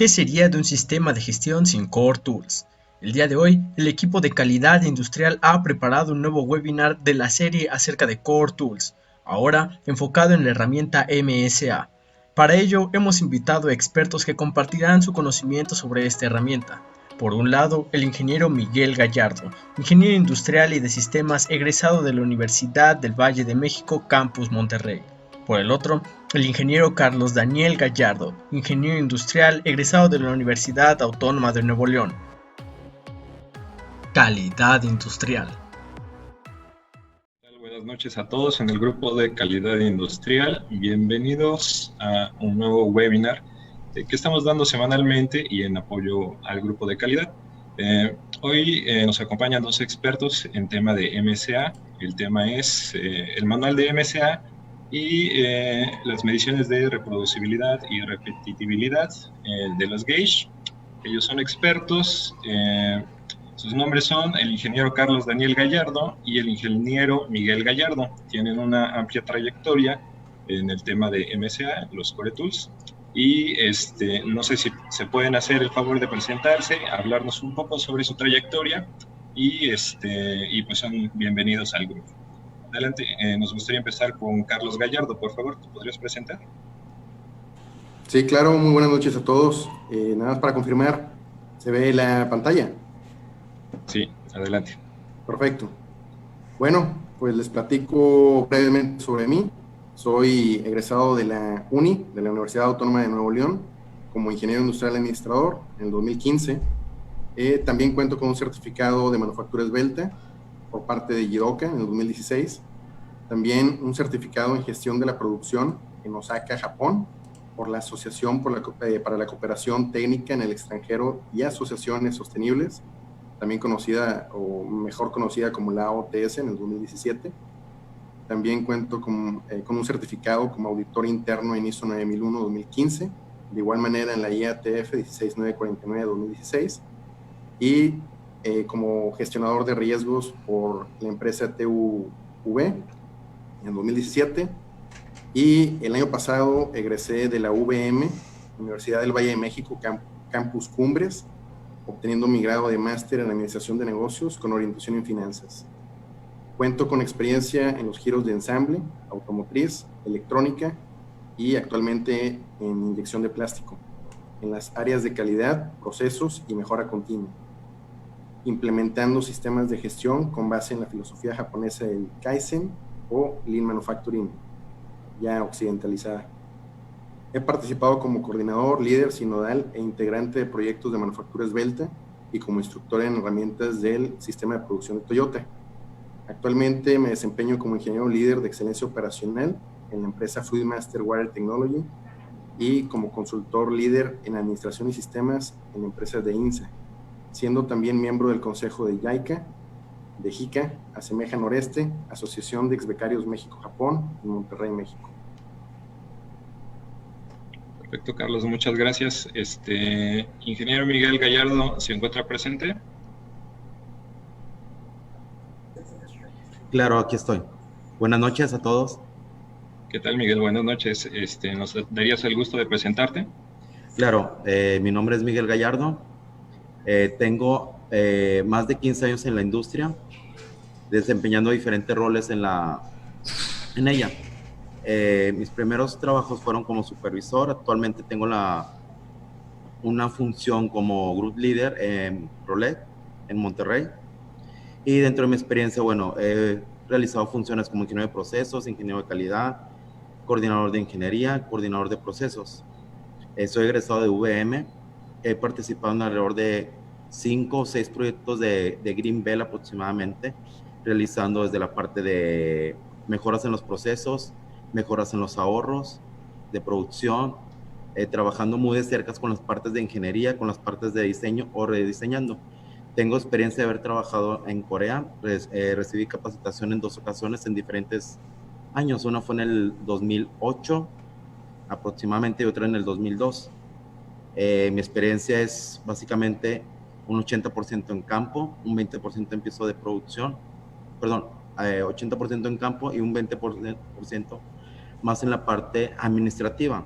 ¿Qué sería de un sistema de gestión sin Core Tools? El día de hoy, el equipo de calidad industrial ha preparado un nuevo webinar de la serie acerca de Core Tools, ahora enfocado en la herramienta MSA. Para ello, hemos invitado a expertos que compartirán su conocimiento sobre esta herramienta. Por un lado, el ingeniero Miguel Gallardo, ingeniero industrial y de sistemas egresado de la Universidad del Valle de México, Campus Monterrey. Por el otro, el ingeniero Carlos Daniel Gallardo, ingeniero industrial egresado de la Universidad Autónoma de Nuevo León. Calidad industrial. Buenas noches a todos en el grupo de calidad industrial. Bienvenidos a un nuevo webinar que estamos dando semanalmente y en apoyo al grupo de calidad. Hoy nos acompañan dos expertos en tema de MSA. El tema es el manual de MSA y las mediciones de reproducibilidad y repetitividad de los gauge. Ellos son expertos. Sus nombres son el ingeniero Carlos Daniel Gallardo y el ingeniero Miguel Gallardo. Tienen una amplia trayectoria en el tema de MSA, los Core Tools. Y no sé si se pueden hacer el favor de presentarse, hablarnos un poco sobre su trayectoria y pues son bienvenidos al grupo. Adelante, nos gustaría empezar con Carlos Gallardo, por favor, ¿te podrías presentar? Sí, claro, muy buenas noches a todos. Nada más para confirmar, ¿se ve la pantalla? Sí, adelante. Perfecto. Bueno, pues les platico brevemente sobre mí. Soy egresado de la UNI, de la Universidad Autónoma de Nuevo León, como ingeniero industrial administrador en el 2015. También cuento con un certificado de manufactura esbelta por parte de Jidoka en el 2016. También un certificado en gestión de la producción en Osaka, Japón, por la Asociación para la Cooperación Técnica en el Extranjero y Asociaciones Sostenibles, también conocida o mejor conocida como la OTS en el 2017. También cuento con un certificado como auditor interno en ISO 9001-2015, de igual manera en la IATF 16949-2016 y como gestionador de riesgos por la empresa TUV en 2017. Y el año pasado egresé de la UVM, Universidad del Valle de México, Campus Cumbres, obteniendo mi grado de máster en Administración de Negocios con orientación en Finanzas. Cuento con experiencia en los giros de ensamble, automotriz, electrónica y actualmente en inyección de plástico, en las áreas de calidad, procesos y mejora continua, implementando sistemas de gestión con base en la filosofía japonesa del Kaizen o Lean Manufacturing, ya occidentalizada. He participado como coordinador, líder sinodal e integrante de proyectos de manufactura esbelta y como instructor en herramientas del sistema de producción de Toyota. Actualmente me desempeño como ingeniero líder de excelencia operacional en la empresa Fluidmaster Water Technology y como consultor líder en administración y sistemas en la empresa de INSA, siendo también miembro del consejo de JICA, de JICA, Asemeja Noreste, Asociación de Exbecarios México-Japón, en Monterrey, México. Perfecto, Carlos, muchas gracias. Ingeniero Miguel Gallardo, ¿se encuentra presente? Claro, aquí estoy. Buenas noches a todos. ¿Qué tal, Miguel? Buenas noches. ¿Nos darías el gusto de presentarte? Claro, mi nombre es Miguel Gallardo. Tengo más de 15 años en la industria, desempeñando diferentes roles en ella. Mis primeros trabajos fueron como supervisor. Actualmente tengo una función como group leader en Rolet, en Monterrey. Y dentro de mi experiencia, bueno, he realizado funciones como ingeniero de procesos, ingeniero de calidad, coordinador de ingeniería, coordinador de procesos. Soy egresado de VM. He participado en alrededor de 5 o 6 proyectos de Green Bell aproximadamente, realizando desde la parte de mejoras en los procesos, mejoras en los ahorros de producción, trabajando muy de cerca con las partes de ingeniería, con las partes de diseño o rediseñando. Tengo experiencia de haber trabajado en Corea. Recibí capacitación en 2 ocasiones en diferentes años. Una fue en el 2008 aproximadamente y otra en el 2002. Mi experiencia es básicamente un 80% en campo, un 20% en piso de producción, 80% en campo y un 20% más en la parte administrativa.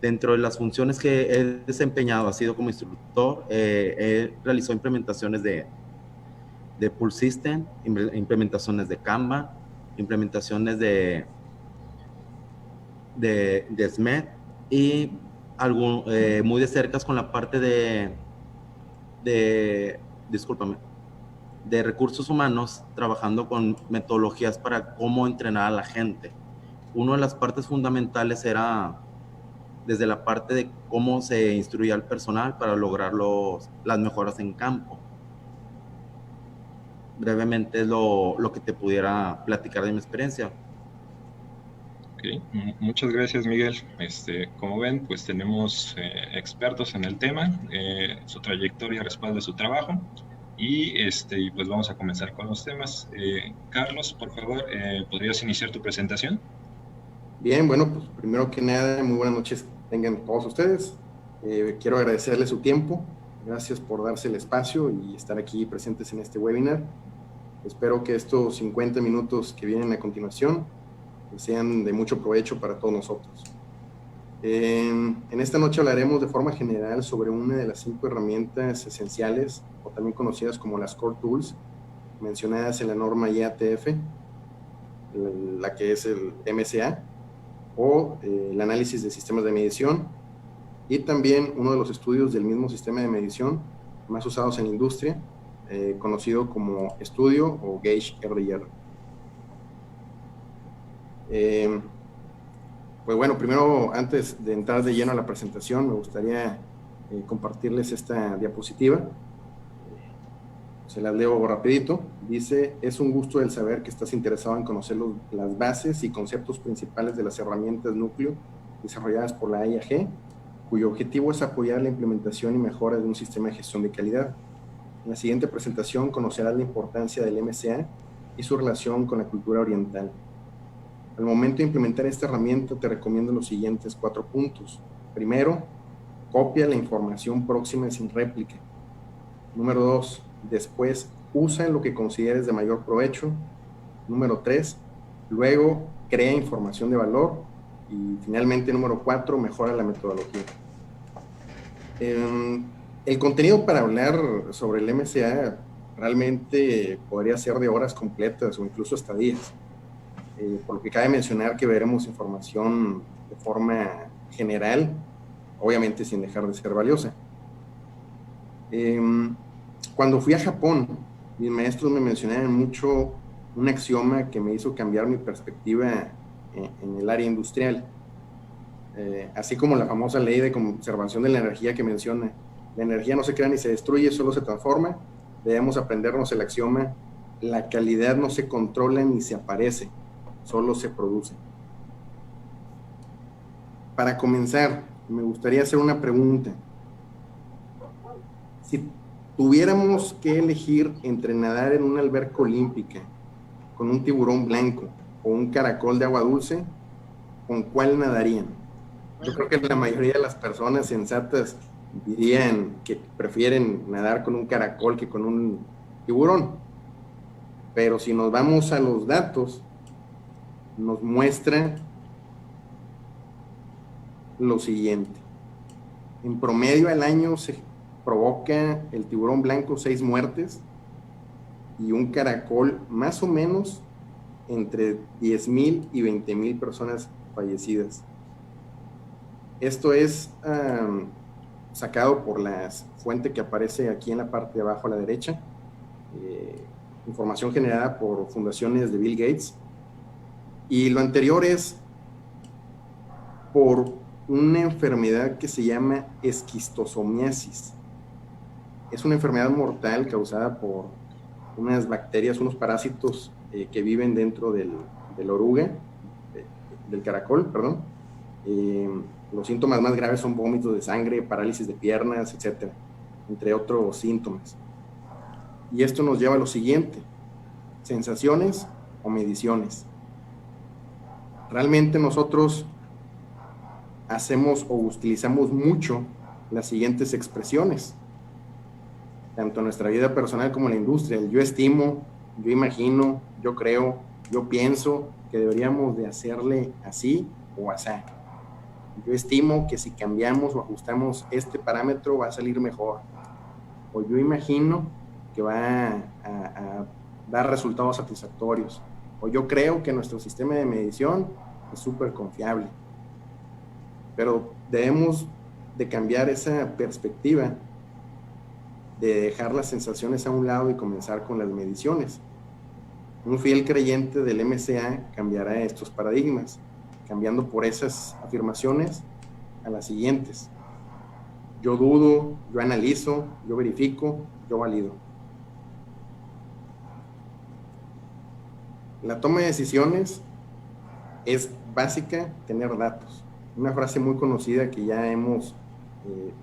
Dentro de las funciones que he desempeñado, ha sido como instructor, he realizado implementaciones de Pool System, implementaciones de Kanban, implementaciones de SMED y muy de cerca con la parte discúlpame, de recursos humanos, trabajando con metodologías para cómo entrenar a la gente. Una de las partes fundamentales era desde la parte de cómo se instruía al personal para lograr las mejoras en campo. Brevemente es lo que te pudiera platicar de mi experiencia. Okay. Muchas gracias, Miguel. Como ven, pues tenemos expertos en el tema, su trayectoria respalda su trabajo y pues vamos a comenzar con los temas. Carlos, por favor, ¿podrías iniciar tu presentación? Bien, bueno, pues primero que nada, muy buenas noches tengan todos ustedes. Quiero agradecerles su tiempo, gracias por darse el espacio y estar aquí presentes en este webinar. Espero que estos 50 minutos que vienen a continuación sean de mucho provecho para todos nosotros. En esta noche hablaremos de forma general sobre una de las 5 herramientas esenciales, o también conocidas como las Core Tools, mencionadas en la norma IATF, la que es el MCA, o el análisis de sistemas de medición, y también uno de los estudios del mismo sistema de medición más usados en la industria, conocido como estudio o Gauge RDR. Pues bueno, primero, antes de entrar de lleno a la presentación, me gustaría compartirles esta diapositiva. Se las leo rapidito. Dice: es un gusto el saber que estás interesado en conocer las bases y conceptos principales de las herramientas núcleo desarrolladas por la IAG, cuyo objetivo es apoyar la implementación y mejora de un sistema de gestión de calidad. En la siguiente presentación conocerás la importancia del MCA y su relación con la cultura oriental. Al momento de implementar esta herramienta, te recomiendo los siguientes 4 puntos. Primero, copia la información próxima sin réplica. Número 2, después, usa lo que consideres de mayor provecho. Número 3, luego, crea información de valor. Y finalmente, número 4, mejora la metodología. El contenido para hablar sobre el MCA realmente podría ser de horas completas o incluso hasta días. Por lo que cabe mencionar que veremos información de forma general, obviamente sin dejar de ser valiosa. Cuando fui a Japón, mis maestros me mencionaban mucho un axioma que me hizo cambiar mi perspectiva en el área industrial. Así como la famosa ley de conservación de la energía que menciona: la energía no se crea ni se destruye, solo se transforma. Debemos aprendernos el axioma: la calidad no se controla ni se aparece, solo se produce. Para comenzar, me gustaría hacer una pregunta. Si tuviéramos que elegir entre nadar en una alberca olímpica con un tiburón blanco o un caracol de agua dulce, ¿con cuál nadarían? Yo creo que la mayoría de las personas sensatas dirían que prefieren nadar con un caracol que con un tiburón. Pero si nos vamos a los datos, nos muestra lo siguiente. En promedio al año se provoca el tiburón blanco 6 muertes y un caracol más o menos entre 10,000 y 20,000 personas fallecidas. Esto es sacado por la fuente que aparece aquí en la parte de abajo a la derecha, información generada por fundaciones de Bill Gates. Y lo anterior es por una enfermedad que se llama esquistosomiasis. Es una enfermedad mortal causada por unas bacterias, unos parásitos que viven dentro del oruga, del caracol, perdón. Los síntomas más graves son vómitos de sangre, parálisis de piernas, etcétera, entre otros síntomas. Y esto nos lleva a lo siguiente: sensaciones o mediciones. Realmente nosotros hacemos o utilizamos mucho las siguientes expresiones, tanto en nuestra vida personal como en la industria: el yo estimo, yo imagino, yo creo, yo pienso que deberíamos de hacerle así o asá. yo estimo que si cambiamos o ajustamos este parámetro va a salir mejor, o yo imagino que va a dar resultados satisfactorios, o yo creo que nuestro sistema de medición es súper confiable. Pero debemos de cambiar esa perspectiva, de dejar las sensaciones a un lado y comenzar con las mediciones. Un fiel creyente del MCA cambiará estos paradigmas, cambiando por esas afirmaciones a las siguientes: yo dudo, yo analizo, yo verifico, yo valido. La toma de decisiones es básica tener datos. Una frase muy conocida que ya hemos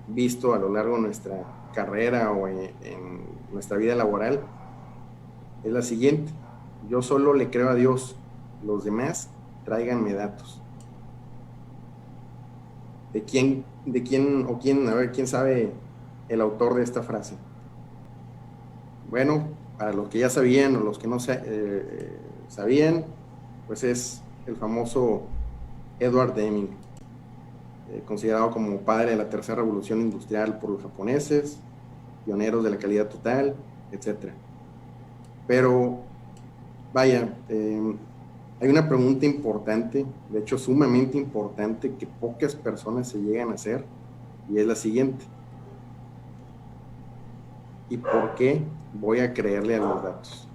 visto a lo largo de nuestra carrera o en nuestra vida laboral es la siguiente: yo solo le creo a Dios, los demás tráiganme datos. ¿De quién, a ver, quién sabe el autor de esta frase? Bueno, para los que ya sabían o los que no sabían, pues es el famoso Edward Deming, considerado como padre de la tercera revolución industrial por los japoneses, pioneros de la calidad total, etc. Pero, vaya, hay una pregunta importante, de hecho sumamente importante, que pocas personas se llegan a hacer, y es la siguiente: ¿y por qué voy a creerle a los datos?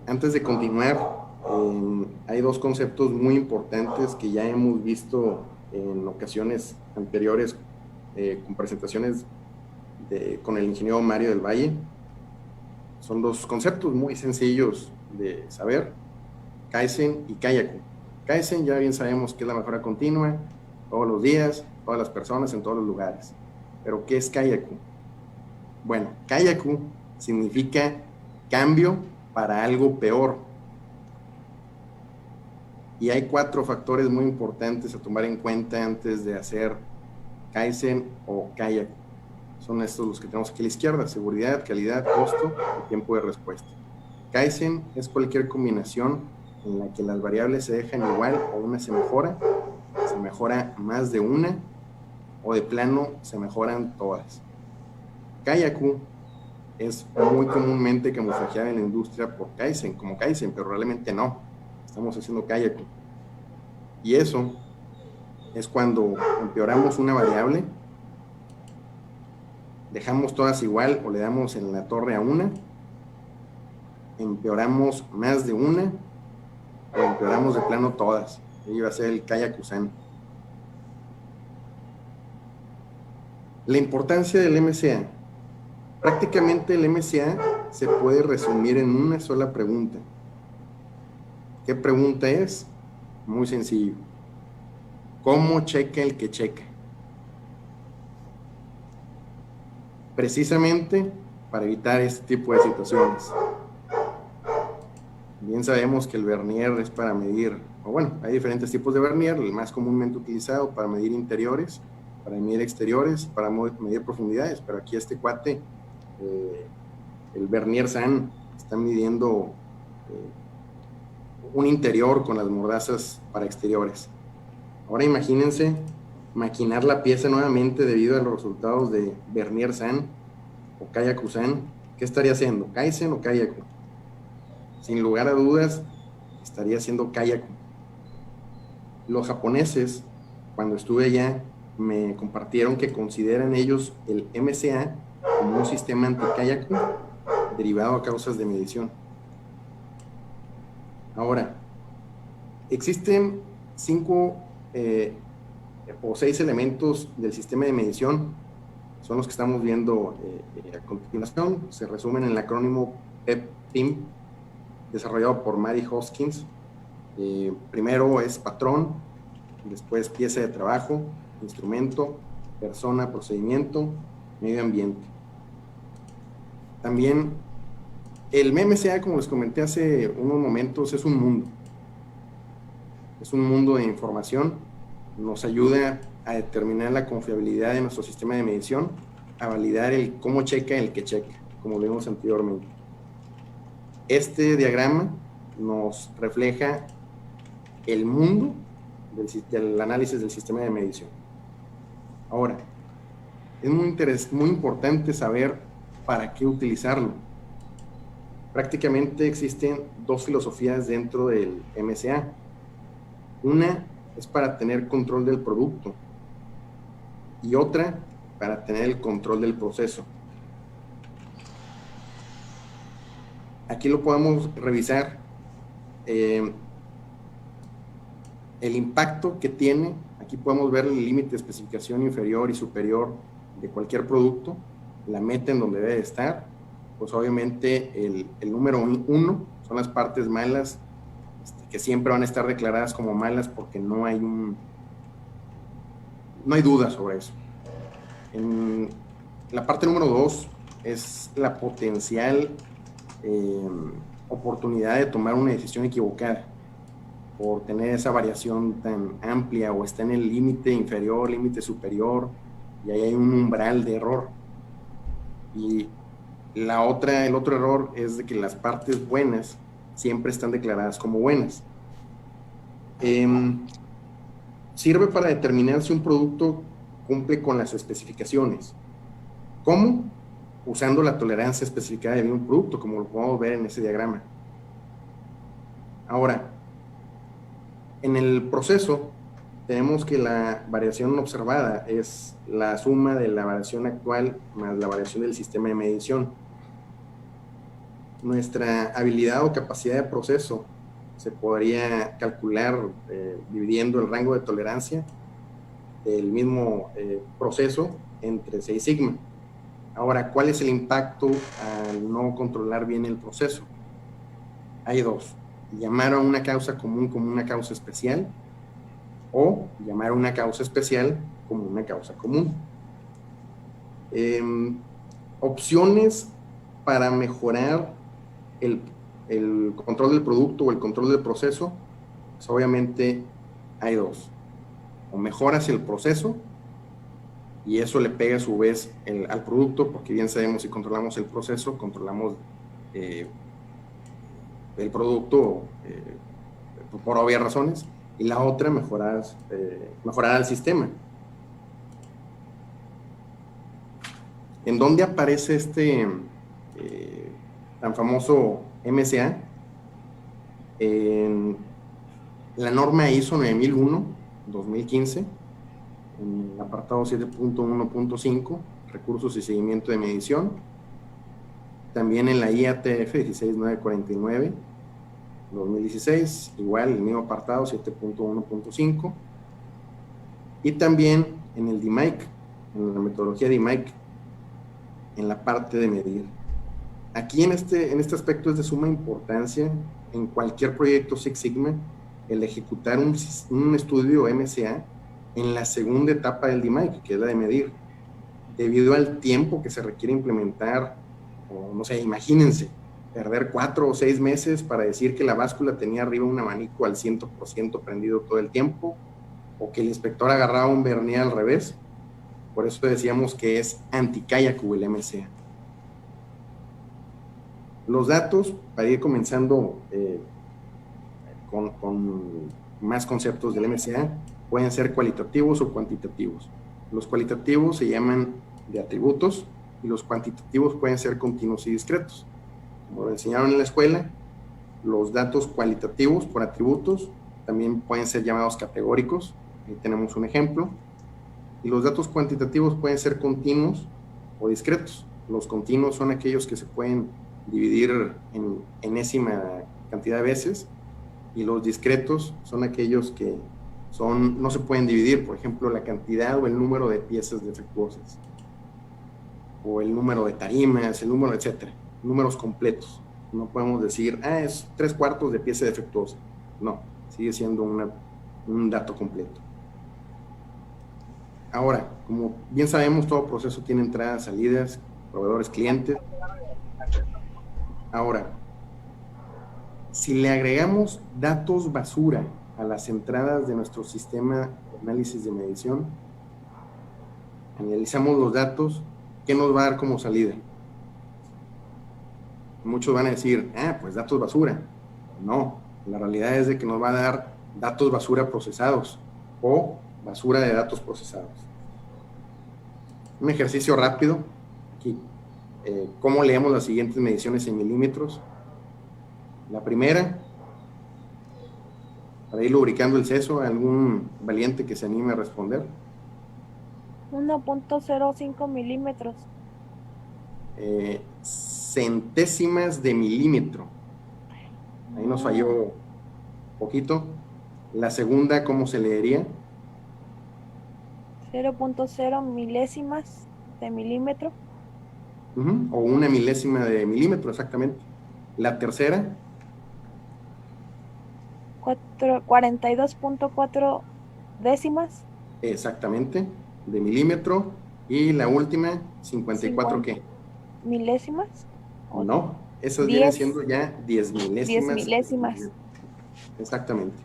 Antes de continuar, hay dos conceptos muy importantes que ya hemos visto en ocasiones anteriores con presentaciones con el ingeniero Mario del Valle. Son dos conceptos muy sencillos de saber: Kaizen y Kayaku. Kaizen ya bien sabemos que es la mejora continua, todos los días, todas las personas, en todos los lugares. Pero ¿qué es Kayaku? Bueno, Kayaku significa cambio para algo peor. Y hay 4 factores muy importantes a tomar en cuenta antes de hacer Kaizen o Kayaku. Son estos los que tenemos aquí a la izquierda: seguridad, calidad, costo y tiempo de respuesta. Kaizen es cualquier combinación en la que las variables se dejan igual o una se mejora más de una, o de plano se mejoran todas. Kayaku es muy comúnmente camuflajeada en la industria por Kaizen, como Kaizen, pero realmente no. Estamos haciendo Kayaku. Y eso es cuando empeoramos una variable, dejamos todas igual o le damos en la torre a una, empeoramos más de una, o empeoramos de plano todas. Ahí va a ser el Kayaku-san. La importancia del MCA. Prácticamente el MCA se puede resumir en una sola pregunta. ¿Qué pregunta es? Muy sencillo: ¿cómo checa el que checa? Precisamente para evitar este tipo de situaciones. Bien sabemos que el vernier es para medir, o bueno, hay diferentes tipos de vernier, el más comúnmente utilizado para medir interiores, para medir exteriores, para medir profundidades, pero aquí este cuate, el vernier San, está midiendo un interior con las mordazas para exteriores. Ahora imagínense maquinar la pieza nuevamente debido a los resultados de vernier San o Kayaku San. ¿Qué estaría haciendo? ¿Kaizen o Kayaku? Sin lugar a dudas, estaría haciendo Kayaku. Los japoneses, cuando estuve allá, me compartieron que consideran ellos el MCA como un sistema anti-Kayaku derivado a causas de medición. Ahora, existen 5 o 6 elementos del sistema de medición, son los que estamos viendo a continuación. Se resumen en el acrónimo PEP-TIM, desarrollado por Mary Hoskins. Primero es patrón, después pieza de trabajo, instrumento, persona, procedimiento, medio ambiente. También el MCA, como les comenté hace unos momentos, es un mundo. Es un mundo de información. Nos ayuda a determinar la confiabilidad de nuestro sistema de medición, a validar el cómo checa el que checa, como lo vimos anteriormente. Este diagrama nos refleja el mundo del análisis del sistema de medición. Ahora, es muy importante saber para qué utilizarlo. Prácticamente existen dos filosofías dentro del MSA. Una es para tener control del producto y otra para tener el control del proceso. Aquí lo podemos revisar. El impacto que tiene, aquí podemos ver el límite de especificación inferior y superior de cualquier producto, la meta en donde debe estar. Pues obviamente el número 1 son las partes malas, que siempre van a estar declaradas como malas porque no hay duda sobre eso. En la parte número 2 es la potencial oportunidad de tomar una decisión equivocada por tener esa variación tan amplia, o está en el límite inferior, límite superior, y ahí hay un umbral de error. Y el otro error es de que las partes buenas siempre están declaradas como buenas. Sirve para determinar si un producto cumple con las especificaciones. ¿Cómo? Usando la tolerancia especificada de un producto, como lo podemos ver en ese diagrama. Ahora, en el proceso tenemos que la variación observada es la suma de la variación actual más la variación del sistema de medición. Nuestra habilidad o capacidad de proceso se podría calcular dividiendo el rango de tolerancia del mismo proceso entre 6 sigma. Ahora, ¿cuál es el impacto al no controlar bien el proceso? Hay dos: llamar a una causa común como una causa especial, o llamar a una causa especial como una causa común. Opciones para mejorar el control del producto o el control del proceso, pues obviamente hay dos: o mejoras el proceso, y eso le pega a su vez al producto, porque bien sabemos, si controlamos el proceso, controlamos el producto por obvias razones. Y la otra, mejorar el sistema. ¿En dónde aparece este tan famoso MSA? En la norma ISO 9001-2015, en el apartado 7.1.5, recursos y seguimiento de medición. También en la IATF 16949, 2016, igual el mismo apartado 7.1.5. Y también en el DMAIC, en la metodología DMAIC, en la parte de medir. Aquí en este aspecto es de suma importancia en cualquier proyecto Six Sigma el ejecutar un estudio MSA en la segunda etapa del DMAIC, que es la de medir, debido al tiempo que se requiere implementar. O no sé, imagínense perder 4 o 6 meses para decir que la báscula tenía arriba un abanico al 100% prendido todo el tiempo, o que el inspector agarraba un vernier al revés. Por eso decíamos que es anti-Kayaku el MSA. Los datos, para ir comenzando con más conceptos del MSA, pueden ser cualitativos o cuantitativos. Los cualitativos se llaman de atributos, y los cuantitativos pueden ser continuos y discretos. Como lo enseñaron en la escuela, los datos cualitativos por atributos también pueden ser llamados categóricos. Ahí tenemos un ejemplo. Y los datos cuantitativos pueden ser continuos o discretos. Los continuos son aquellos que se pueden dividir en enésima cantidad de veces, y los discretos son aquellos que no se pueden dividir, por ejemplo, la cantidad o el número de piezas defectuosas, o el número de tarimas, el número, etcétera. Números completos. No podemos decir, es 3/4 de pieza defectuosa. No, sigue siendo un dato completo. Ahora, como bien sabemos, todo proceso tiene entradas, salidas, proveedores, clientes. Ahora, si le agregamos datos basura a las entradas de nuestro sistema de análisis de medición, analizamos los datos, ¿qué nos va a dar como salida? Muchos van a decir, pues datos basura. No, la realidad es de que nos va a dar datos basura procesados o basura de datos procesados. Un ejercicio rápido aquí. ¿Cómo leemos las siguientes mediciones en milímetros? La primera, para ir lubricando el seso, algún valiente que se anime a responder. 1.05 milímetros. Centésimas de milímetro. Ahí nos falló poquito. La segunda, ¿cómo se leería? 0.0 milésimas de milímetro. O una milésima de milímetro, exactamente. La tercera, 42.4 décimas. exactamente, de milímetro. Y la última, 54, ¿qué? ¿Milésimas? No, esas vienen siendo ya 10 milésimas. 10 milésimas. Exactamente.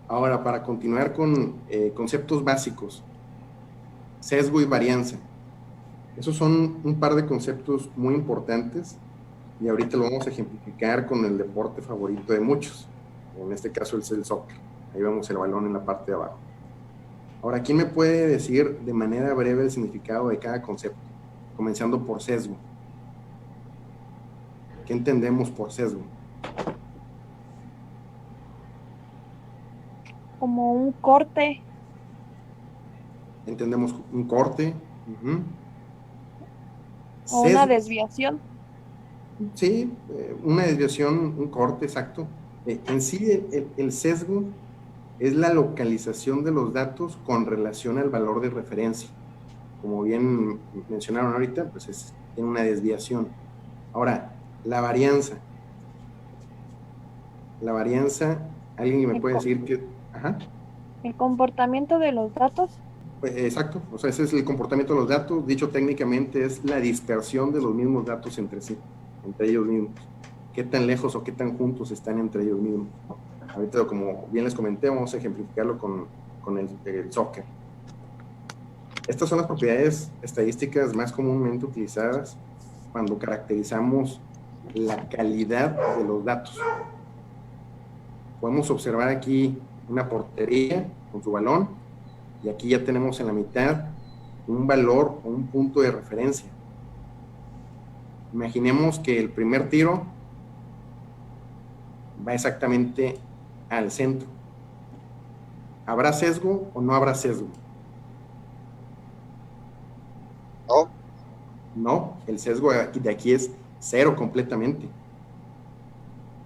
Ahora, para continuar con conceptos básicos, sesgo y varianza. Esos son un par de conceptos muy importantes y ahorita lo vamos a ejemplificar con el deporte favorito de muchos. En este caso es el soccer. Ahí vemos el balón en la parte de abajo. Ahora, ¿quién me puede decir de manera breve el significado de cada concepto? Comenzando por sesgo. ¿Qué entendemos por sesgo? Como un corte. Entendemos un corte. O una desviación. Sí, una desviación, un corte, exacto. En sí, el sesgo es la localización de los datos con relación al valor de referencia. Como bien mencionaron ahorita, pues tiene una desviación. Ahora, la varianza. La varianza, ¿alguien me puede decir que...? Ajá. El comportamiento de los datos. Pues, exacto, o sea, ese es el comportamiento de los datos. Dicho técnicamente, es la dispersión de los mismos datos entre sí, entre ellos mismos. ¿Qué tan lejos o qué tan juntos están entre ellos mismos? Ahorita, como bien les comenté, vamos a ejemplificarlo con el soccer. Estas son las propiedades estadísticas más comúnmente utilizadas cuando caracterizamos la calidad de los datos. Podemos observar aquí una portería con su balón y aquí ya tenemos en la mitad un valor o un punto de referencia. Imaginemos que el primer tiro va exactamente al centro. ¿Habrá sesgo o no habrá sesgo? No, el sesgo de aquí es 0 completamente.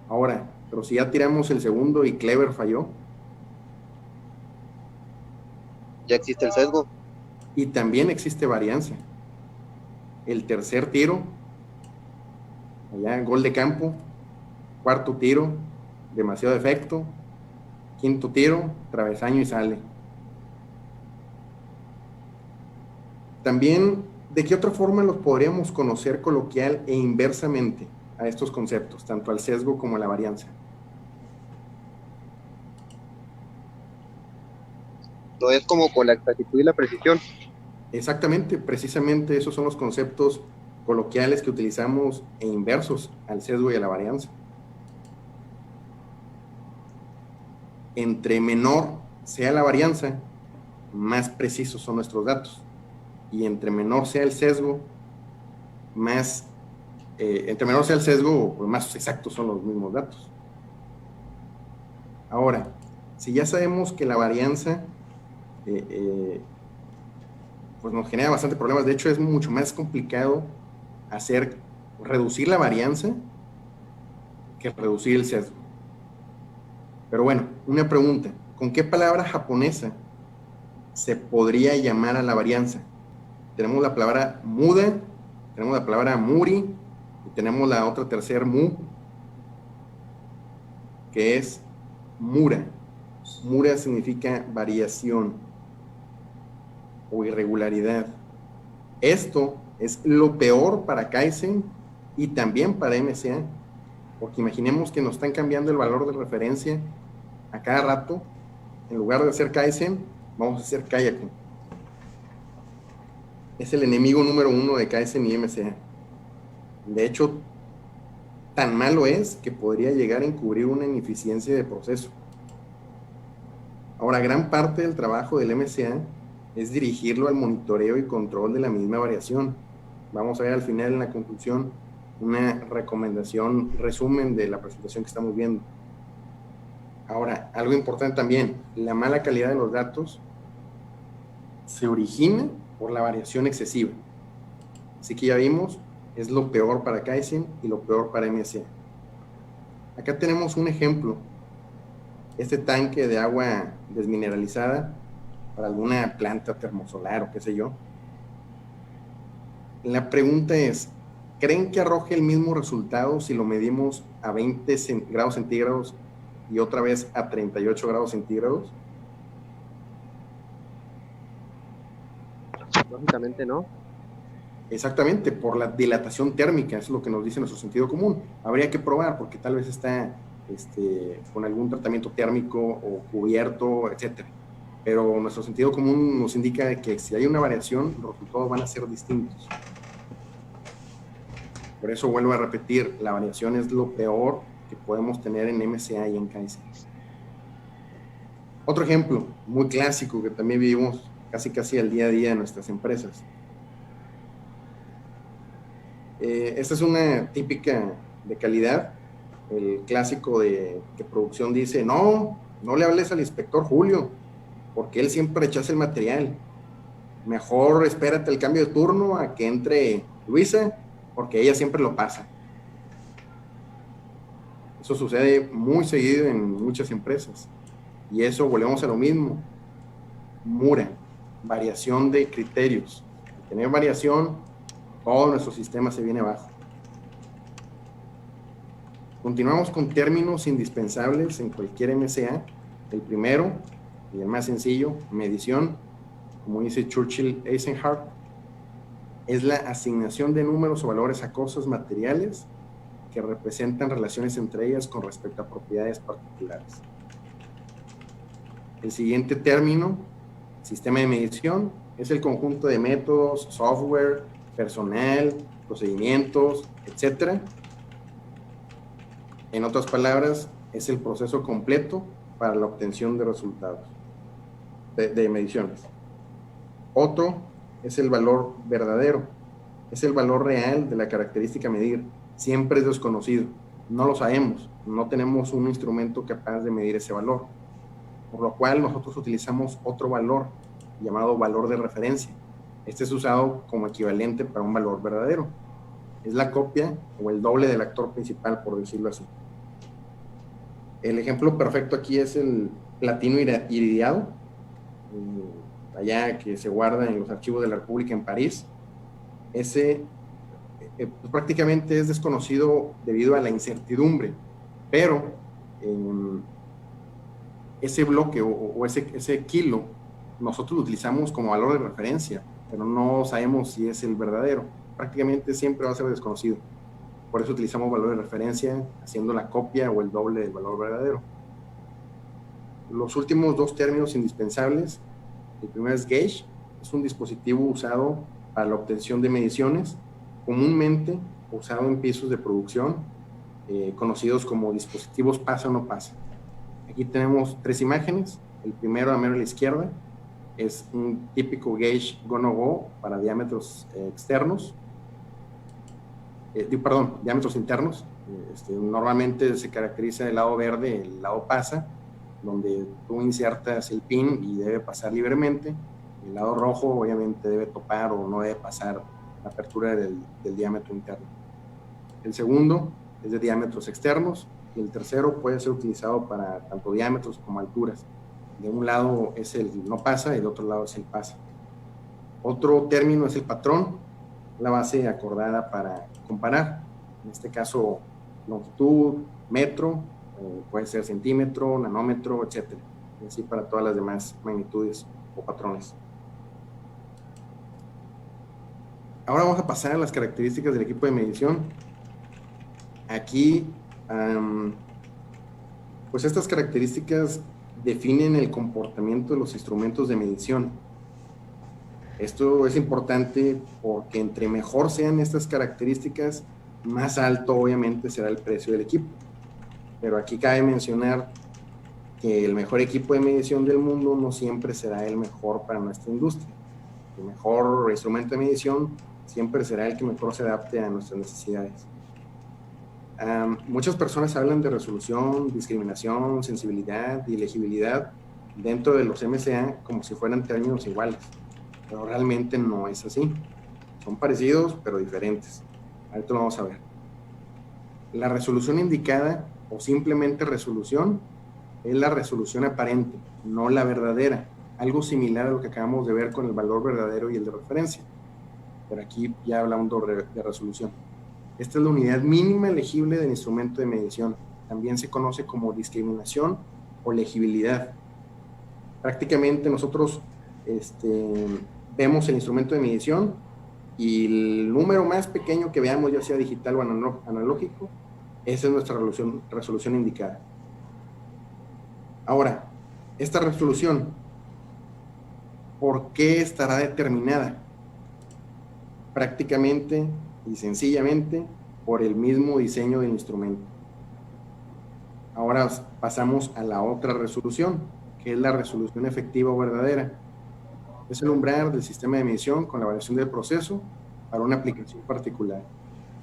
Ahora, pero si ya tiramos el segundo y Clever falló. Ya existe el sesgo. Y también existe varianza. El tercer tiro, allá gol de campo. Cuarto tiro, demasiado efecto. Quinto tiro, travesaño y sale. También, ¿de qué otra forma los podríamos conocer coloquial e inversamente a estos conceptos, tanto al sesgo como a la varianza? No es como con la exactitud y la precisión. Exactamente, precisamente esos son los conceptos coloquiales que utilizamos e inversos al sesgo y a la varianza. Entre menor sea la varianza, más precisos son nuestros datos. Y entre menor sea el sesgo, más exactos son los mismos datos. Ahora, si ya sabemos que la varianza pues nos genera bastante problemas, de hecho es mucho más complicado reducir la varianza que reducir el sesgo. Pero bueno, una pregunta, ¿con qué palabra japonesa se podría llamar a la varianza? Tenemos la palabra muda, tenemos la palabra muri, y tenemos la otra tercer mu, que es mura. Mura significa variación o irregularidad. Esto es lo peor para Kaizen y también para MCA, porque imaginemos que nos están cambiando el valor de referencia a cada rato. En lugar de hacer Kaizen, vamos a hacer Kayaku. Es el enemigo número 1 de Kaizen y MCA. De hecho, tan malo es que podría llegar a encubrir una ineficiencia de proceso. Ahora, gran parte del trabajo del MCA es dirigirlo al monitoreo y control de la misma variación. Vamos a ver al final, en la conclusión, una recomendación, resumen de la presentación que estamos viendo. Ahora, algo importante también, la mala calidad de los datos se origina por la variación excesiva. Así que ya vimos, es lo peor para Kaizen y lo peor para MSA. Acá tenemos un ejemplo. Este tanque de agua desmineralizada para alguna planta termosolar o qué sé yo. La pregunta es, ¿creen que arroje el mismo resultado si lo medimos a 20 grados centígrados y otra vez a 38 grados centígrados? Lógicamente no. Exactamente, por la dilatación térmica, es lo que nos dice nuestro sentido común. Habría que probar, porque tal vez está con algún tratamiento térmico o cubierto, etcétera. Pero nuestro sentido común nos indica que si hay una variación, los resultados van a ser distintos. Por eso vuelvo a repetir, la variación es lo peor que podemos tener en MSA y en Kaizen. Otro ejemplo muy clásico que también vivimos casi al día a día en nuestras empresas. Esta es una típica de calidad. El clásico de que producción dice, no le hables al inspector Julio, porque él siempre rechaza el material. Mejor espérate el cambio de turno a que entre Luisa, porque ella siempre lo pasa. Eso sucede muy seguido en muchas empresas. Y eso, volvemos a lo mismo. Mura, variación de criterios. Al tener variación, todo nuestro sistema se viene abajo. Continuamos con términos indispensables en cualquier MSA. El primero, y el más sencillo, medición, como dice Churchill Eisenhower, es la asignación de números o valores a cosas materiales que representan relaciones entre ellas con respecto a propiedades particulares. El siguiente término, sistema de medición, es el conjunto de métodos, software, personal, procedimientos, etc. En otras palabras, es el proceso completo para la obtención de resultados, de mediciones. Otro es el valor verdadero, es el valor real de la característica a medir. Siempre es desconocido, no lo sabemos, no tenemos un instrumento capaz de medir ese valor, por lo cual nosotros utilizamos otro valor llamado valor de referencia. Este es usado como equivalente para un valor verdadero. Es la copia o el doble del actor principal, por decirlo así. El ejemplo perfecto aquí es el platino iridiado, allá que se guarda en los archivos de la República en París. Ese pues prácticamente es desconocido debido a la incertidumbre, pero ese bloque o ese kilo nosotros lo utilizamos como valor de referencia, pero no sabemos si es el verdadero. Prácticamente siempre va a ser desconocido. Por eso utilizamos valor de referencia haciendo la copia o el doble del valor verdadero. Los últimos dos términos indispensables. El primero es gauge, es un dispositivo usado para la obtención de mediciones, comúnmente usado en pisos de producción, conocidos como dispositivos pasa o no pasa. Aquí tenemos tres imágenes. El primero a mero a la izquierda es un típico gauge go-no-go para diámetros externos, diámetros internos. Normalmente se caracteriza el lado verde, el lado pasa, donde tú insertas el pin y debe pasar libremente. El lado rojo obviamente debe topar o no debe pasar la apertura del diámetro interno. El segundo es de diámetros externos y el tercero puede ser utilizado para tanto diámetros como alturas. De un lado es el no pasa y del otro lado es el pasa. Otro término es el patrón, la base acordada para comparar. En este caso, longitud, metro, puede ser centímetro, nanómetro, etc. Y así para todas las demás magnitudes o patrones. Ahora vamos a pasar a las características del equipo de medición. Aquí, pues estas características definen el comportamiento de los instrumentos de medición. Esto es importante porque entre mejor sean estas características, más alto obviamente será el precio del equipo. Pero aquí cabe mencionar que el mejor equipo de medición del mundo no siempre será el mejor para nuestra industria. El mejor instrumento de medición siempre será el que mejor se adapte a nuestras necesidades. Muchas personas hablan de resolución, discriminación, sensibilidad y legibilidad dentro de los MCA como si fueran términos iguales, pero realmente no es así. Son parecidos, pero diferentes. Ahorita lo vamos a ver. La resolución indicada, o simplemente resolución, es la resolución aparente, no la verdadera. Algo similar a lo que acabamos de ver con el valor verdadero y el de referencia. Pero aquí ya hablamos de resolución. Esta es la unidad mínima elegible del instrumento de medición. También se conoce como discriminación o legibilidad. Prácticamente nosotros vemos el instrumento de medición y el número más pequeño que veamos, ya sea digital o analógico, esa es nuestra resolución indicada. Ahora, esta resolución, ¿por qué estará determinada? Prácticamente y sencillamente por el mismo diseño del instrumento. Ahora pasamos a la otra resolución, que es la resolución efectiva o verdadera. Es el umbral del sistema de medición con la variación del proceso para una aplicación particular.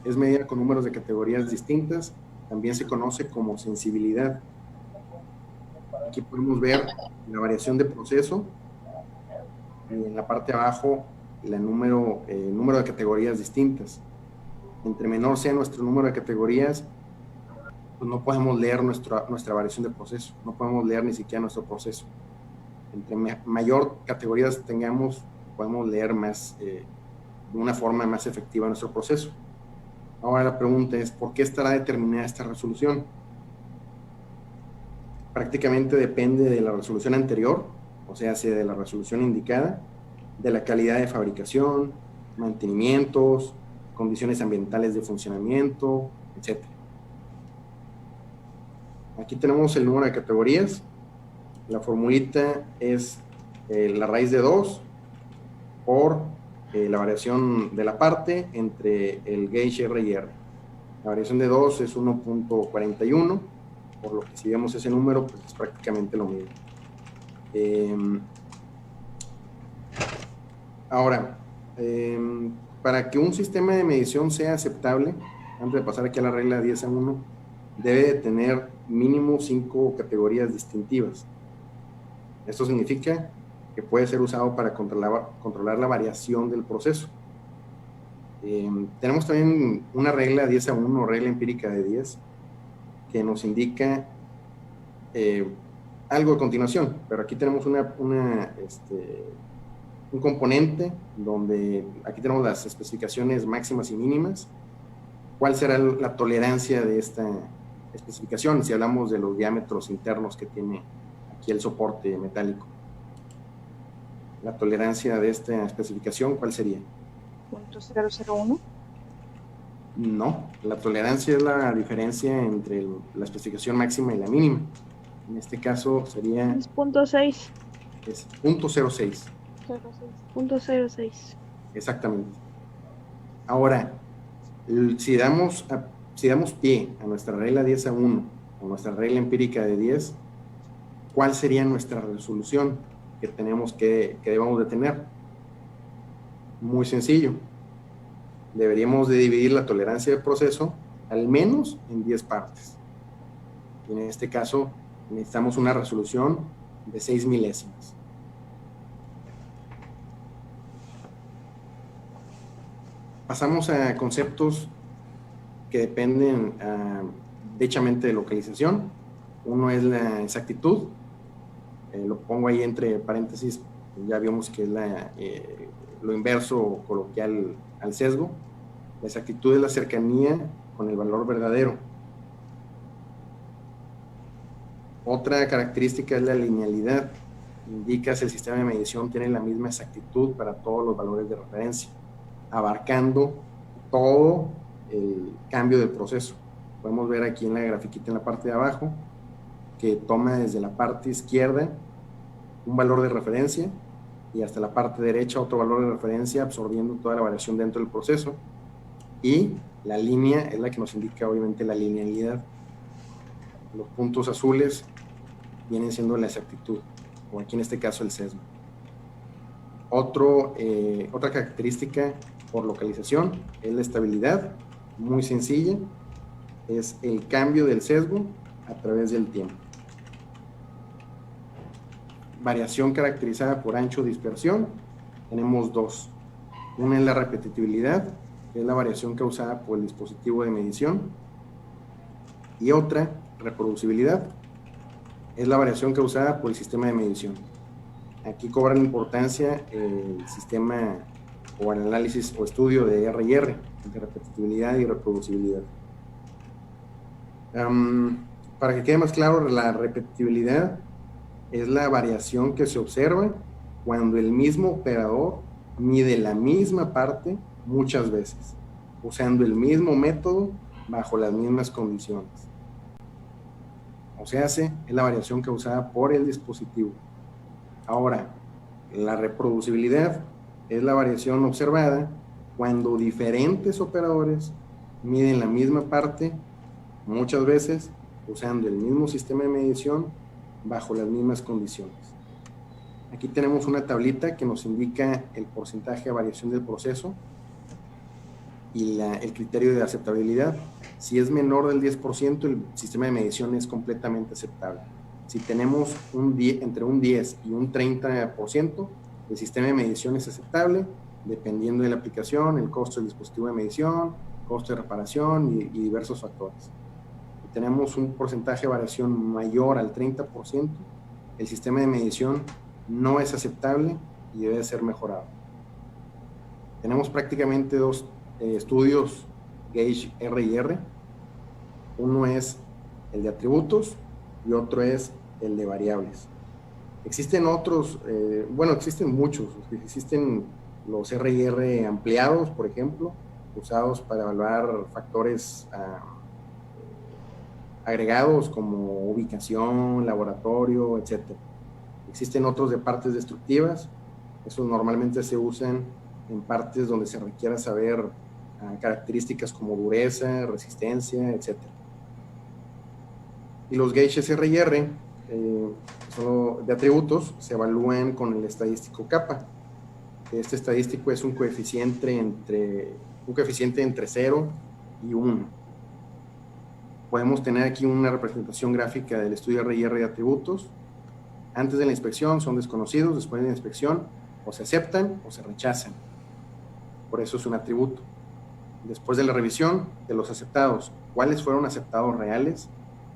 Es medida con números de categorías distintas, también se conoce como sensibilidad. Aquí podemos ver la variación de proceso y en la parte de abajo el número de categorías distintas. Entre menor sea nuestro número de categorías, pues no podemos leer nuestra variación de proceso, no podemos leer ni siquiera nuestro proceso. Entre mayor categorías tengamos, podemos leer más, de una forma más efectiva nuestro proceso. Ahora la pregunta es, ¿por qué estará determinada esta resolución? Prácticamente depende de la resolución anterior, o sea, de la resolución indicada, de la calidad de fabricación, mantenimientos, condiciones ambientales de funcionamiento, etc. Aquí tenemos el número de categorías. La formulita es la raíz de 2 por la variación de la parte entre el gauge R y R. La variación de 2 es 1.41, por lo que si vemos ese número, pues es prácticamente lo mismo. Ahora, para que un sistema de medición sea aceptable, antes de pasar aquí a la regla 10A1, debe de tener mínimo 5 categorías distintivas. Esto significa que puede ser usado para controlar la variación del proceso. Tenemos también una regla 10A1, regla empírica de 10, que nos indica algo a continuación, pero aquí tenemos un componente donde aquí tenemos las especificaciones máximas y mínimas. ¿Cuál será la tolerancia de esta especificación si hablamos de los diámetros internos que tiene aquí el soporte metálico? La tolerancia de esta especificación, ¿cuál sería? 0.001. No, la tolerancia es la diferencia entre la especificación máxima y la mínima. En este caso sería... Es 0.6. Es 0.06. 0.06. Exactamente. Ahora, si damos pie a nuestra regla 10A1 o nuestra regla empírica de 10, ¿cuál sería nuestra resolución que debamos de tener? Muy sencillo. Deberíamos de dividir la tolerancia del proceso al menos en 10 partes. Y en este caso necesitamos una resolución de 6 milésimas. Pasamos a conceptos que dependen derechamente de localización. Uno es la exactitud. Lo pongo ahí entre paréntesis, ya vimos que es lo inverso coloquial al sesgo. La exactitud es la cercanía con el valor verdadero. Otra característica es la linealidad. Indica si el sistema de medición tiene la misma exactitud para todos los valores de referencia, abarcando todo el cambio del proceso. Podemos ver aquí en la grafiquita en la parte de abajo que toma desde la parte izquierda un valor de referencia y hasta la parte derecha otro valor de referencia, absorbiendo toda la variación dentro del proceso, y la línea es la que nos indica obviamente la linealidad. Los puntos azules viene siendo la exactitud, o aquí en este caso el sesgo. Otra característica por localización es la estabilidad, muy sencilla, es el cambio del sesgo a través del tiempo. Variación caracterizada por ancho de dispersión, tenemos dos. Una es la repetitividad, que es la variación causada por el dispositivo de medición, y otra, reproducibilidad, es la variación causada por el sistema de medición. Aquí cobran importancia el sistema o el análisis o estudio de R&R, de repetitividad y reproducibilidad. Para que quede más claro, la repetitividad es la variación que se observa cuando el mismo operador mide la misma parte muchas veces, usando el mismo método bajo las mismas condiciones. O sea, es la variación causada por el dispositivo. Ahora, la reproducibilidad es la variación observada cuando diferentes operadores miden la misma parte muchas veces usando el mismo sistema de medición bajo las mismas condiciones. Aquí tenemos una tablita que nos indica el porcentaje de variación del proceso y el criterio de aceptabilidad. Si es menor del 10%, el sistema de medición es completamente aceptable. Si tenemos entre un 10 y un 30%, el sistema de medición es aceptable, dependiendo de la aplicación, el costo del dispositivo de medición, costo de reparación y diversos factores. Si tenemos un porcentaje de variación mayor al 30%, el sistema de medición no es aceptable y debe ser mejorado. Tenemos prácticamente dos estudios Gauge R&R. Uno es el de atributos y otro es el de variables. Existen otros, existen muchos. Existen los R&R ampliados, por ejemplo, usados para evaluar factores agregados como ubicación, laboratorio, etc. Existen otros de partes destructivas. Esos normalmente se usan en partes donde se requiera saber características como dureza, resistencia, etc. Y los gauges R&R de atributos se evalúan con el estadístico kappa. Este estadístico es un coeficiente entre 0 y 1. Podemos tener aquí una representación gráfica del estudio R&R de atributos. Antes de la inspección son desconocidos, después de la inspección o se aceptan o se rechazan. Por eso es un atributo. Después de la revisión de los aceptados, ¿cuáles fueron aceptados reales?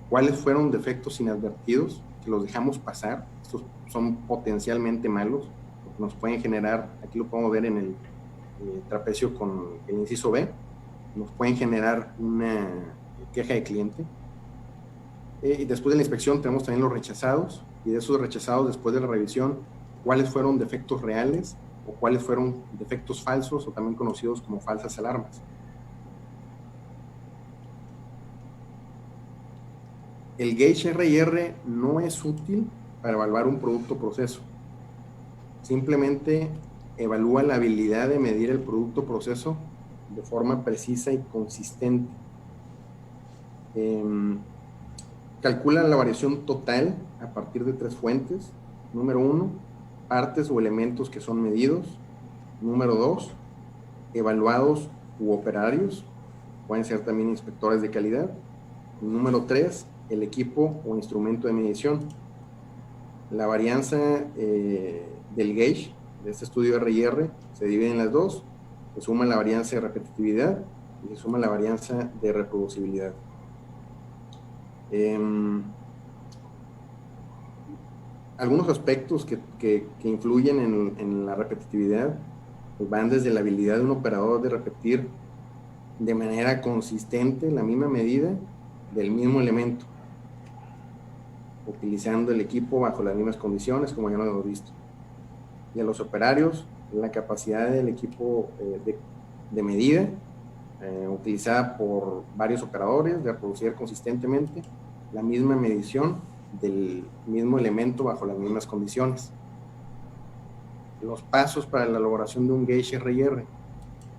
¿Cuáles fueron defectos inadvertidos que los dejamos pasar? Estos son potencialmente malos, porque nos pueden generar, aquí lo podemos ver en el trapecio con el inciso B, nos pueden generar una queja de cliente. Y después de la inspección tenemos también los rechazados, y de esos rechazados después de la revisión, ¿cuáles fueron defectos reales o cuáles fueron defectos falsos o también conocidos como falsas alarmas? El gauge R&R no es útil para evaluar un producto o proceso. Simplemente evalúa la habilidad de medir el producto o proceso de forma precisa y consistente. Calcula la variación total a partir de 3 fuentes. Número 1, partes o elementos que son medidos. Número 2, evaluados u operarios. Pueden ser también inspectores de calidad. Y número 3, el equipo o instrumento de medición. La varianza del gauge de este estudio R&R se divide en las dos. Se suma la varianza de repetitividad y se suma la varianza de reproducibilidad. Algunos aspectos que influyen en la repetitividad pues van desde la habilidad de un operador de repetir de manera consistente la misma medida del mismo elemento, utilizando el equipo bajo las mismas condiciones, como ya lo hemos visto. Y a los operarios, la capacidad del equipo de medida, utilizada por varios operadores, de reproducir consistentemente la misma medición del mismo elemento bajo las mismas condiciones. Los pasos para la elaboración de un gauge R&R: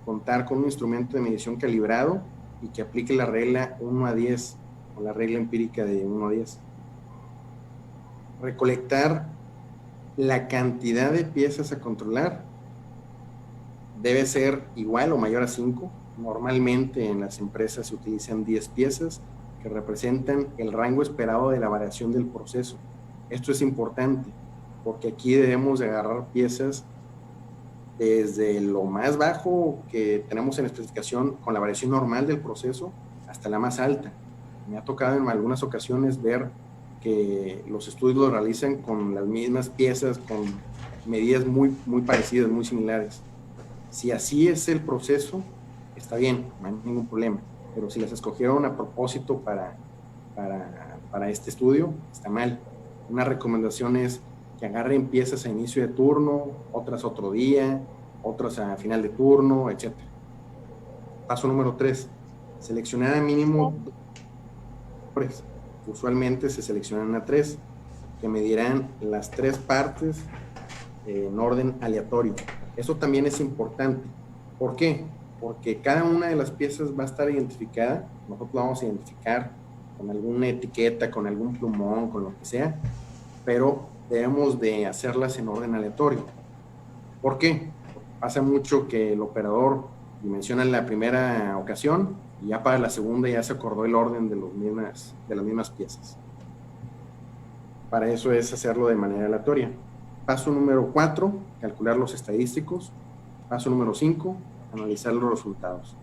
contar con un instrumento de medición calibrado y que aplique la regla 1 a 10 o la regla empírica de 1 a 10. recolectar la cantidad de piezas a controlar debe ser igual o mayor a 5. Normalmente en las empresas se utilizan 10 piezas que representan el rango esperado de la variación del proceso. Esto es importante porque aquí debemos de agarrar piezas desde lo más bajo que tenemos en la especificación con la variación normal del proceso hasta la más alta. Me ha tocado en algunas ocasiones ver que los estudios lo realizan con las mismas piezas, con medidas muy parecidas, muy similares. Si así es el proceso, está bien, no hay ningún problema. Pero si las escogieron a propósito para este estudio, está mal. Una recomendación es que agarren piezas a inicio de turno, otras otro día, otras a final de turno, etc. Paso número 3. Seleccionar a mínimo. Usualmente se seleccionan a 3, que medirán las 3 partes en orden aleatorio. Eso también es importante. ¿Por qué? Porque cada una de las piezas va a estar identificada. Nosotros la vamos a identificar con alguna etiqueta, con algún plumón, con lo que sea, pero debemos de hacerlas en orden aleatorio. ¿Por qué? Porque pasa mucho que el operador dimensiona en la primera ocasión y ya para la segunda ya se acordó el orden de las mismas piezas. Para eso es hacerlo de manera aleatoria. Paso número 4, calcular los estadísticos. Paso número 5, analizar los resultados.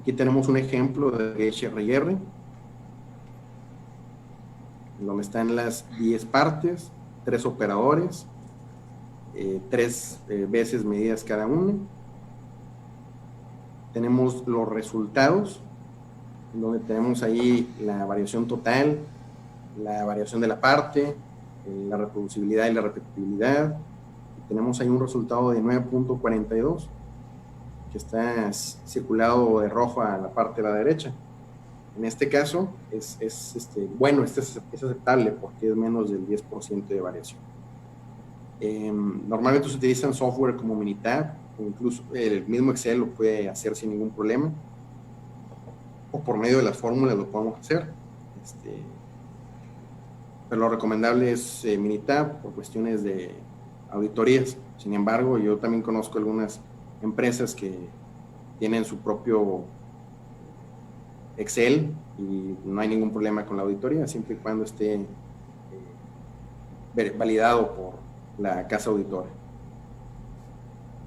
Aquí tenemos un ejemplo de gauge RR, donde están las 10 partes, 3 operadores, 3 veces medidas cada una. Tenemos los resultados, donde tenemos ahí la variación total, la variación de la parte, la reproducibilidad y la repetibilidad. Tenemos ahí un resultado de 9.42, que está circulado de rojo a la parte de la derecha. En este caso, es aceptable porque es menos del 10% de variación. Normalmente se utilizan software como Minitab, o incluso el mismo Excel lo puede hacer sin ningún problema, o por medio de las fórmulas lo podemos hacer. Pero lo recomendable es Minitab por cuestiones de auditorías. Sin embargo, yo también conozco algunas empresas que tienen su propio Excel y no hay ningún problema con la auditoría, siempre y cuando esté validado por la casa auditora.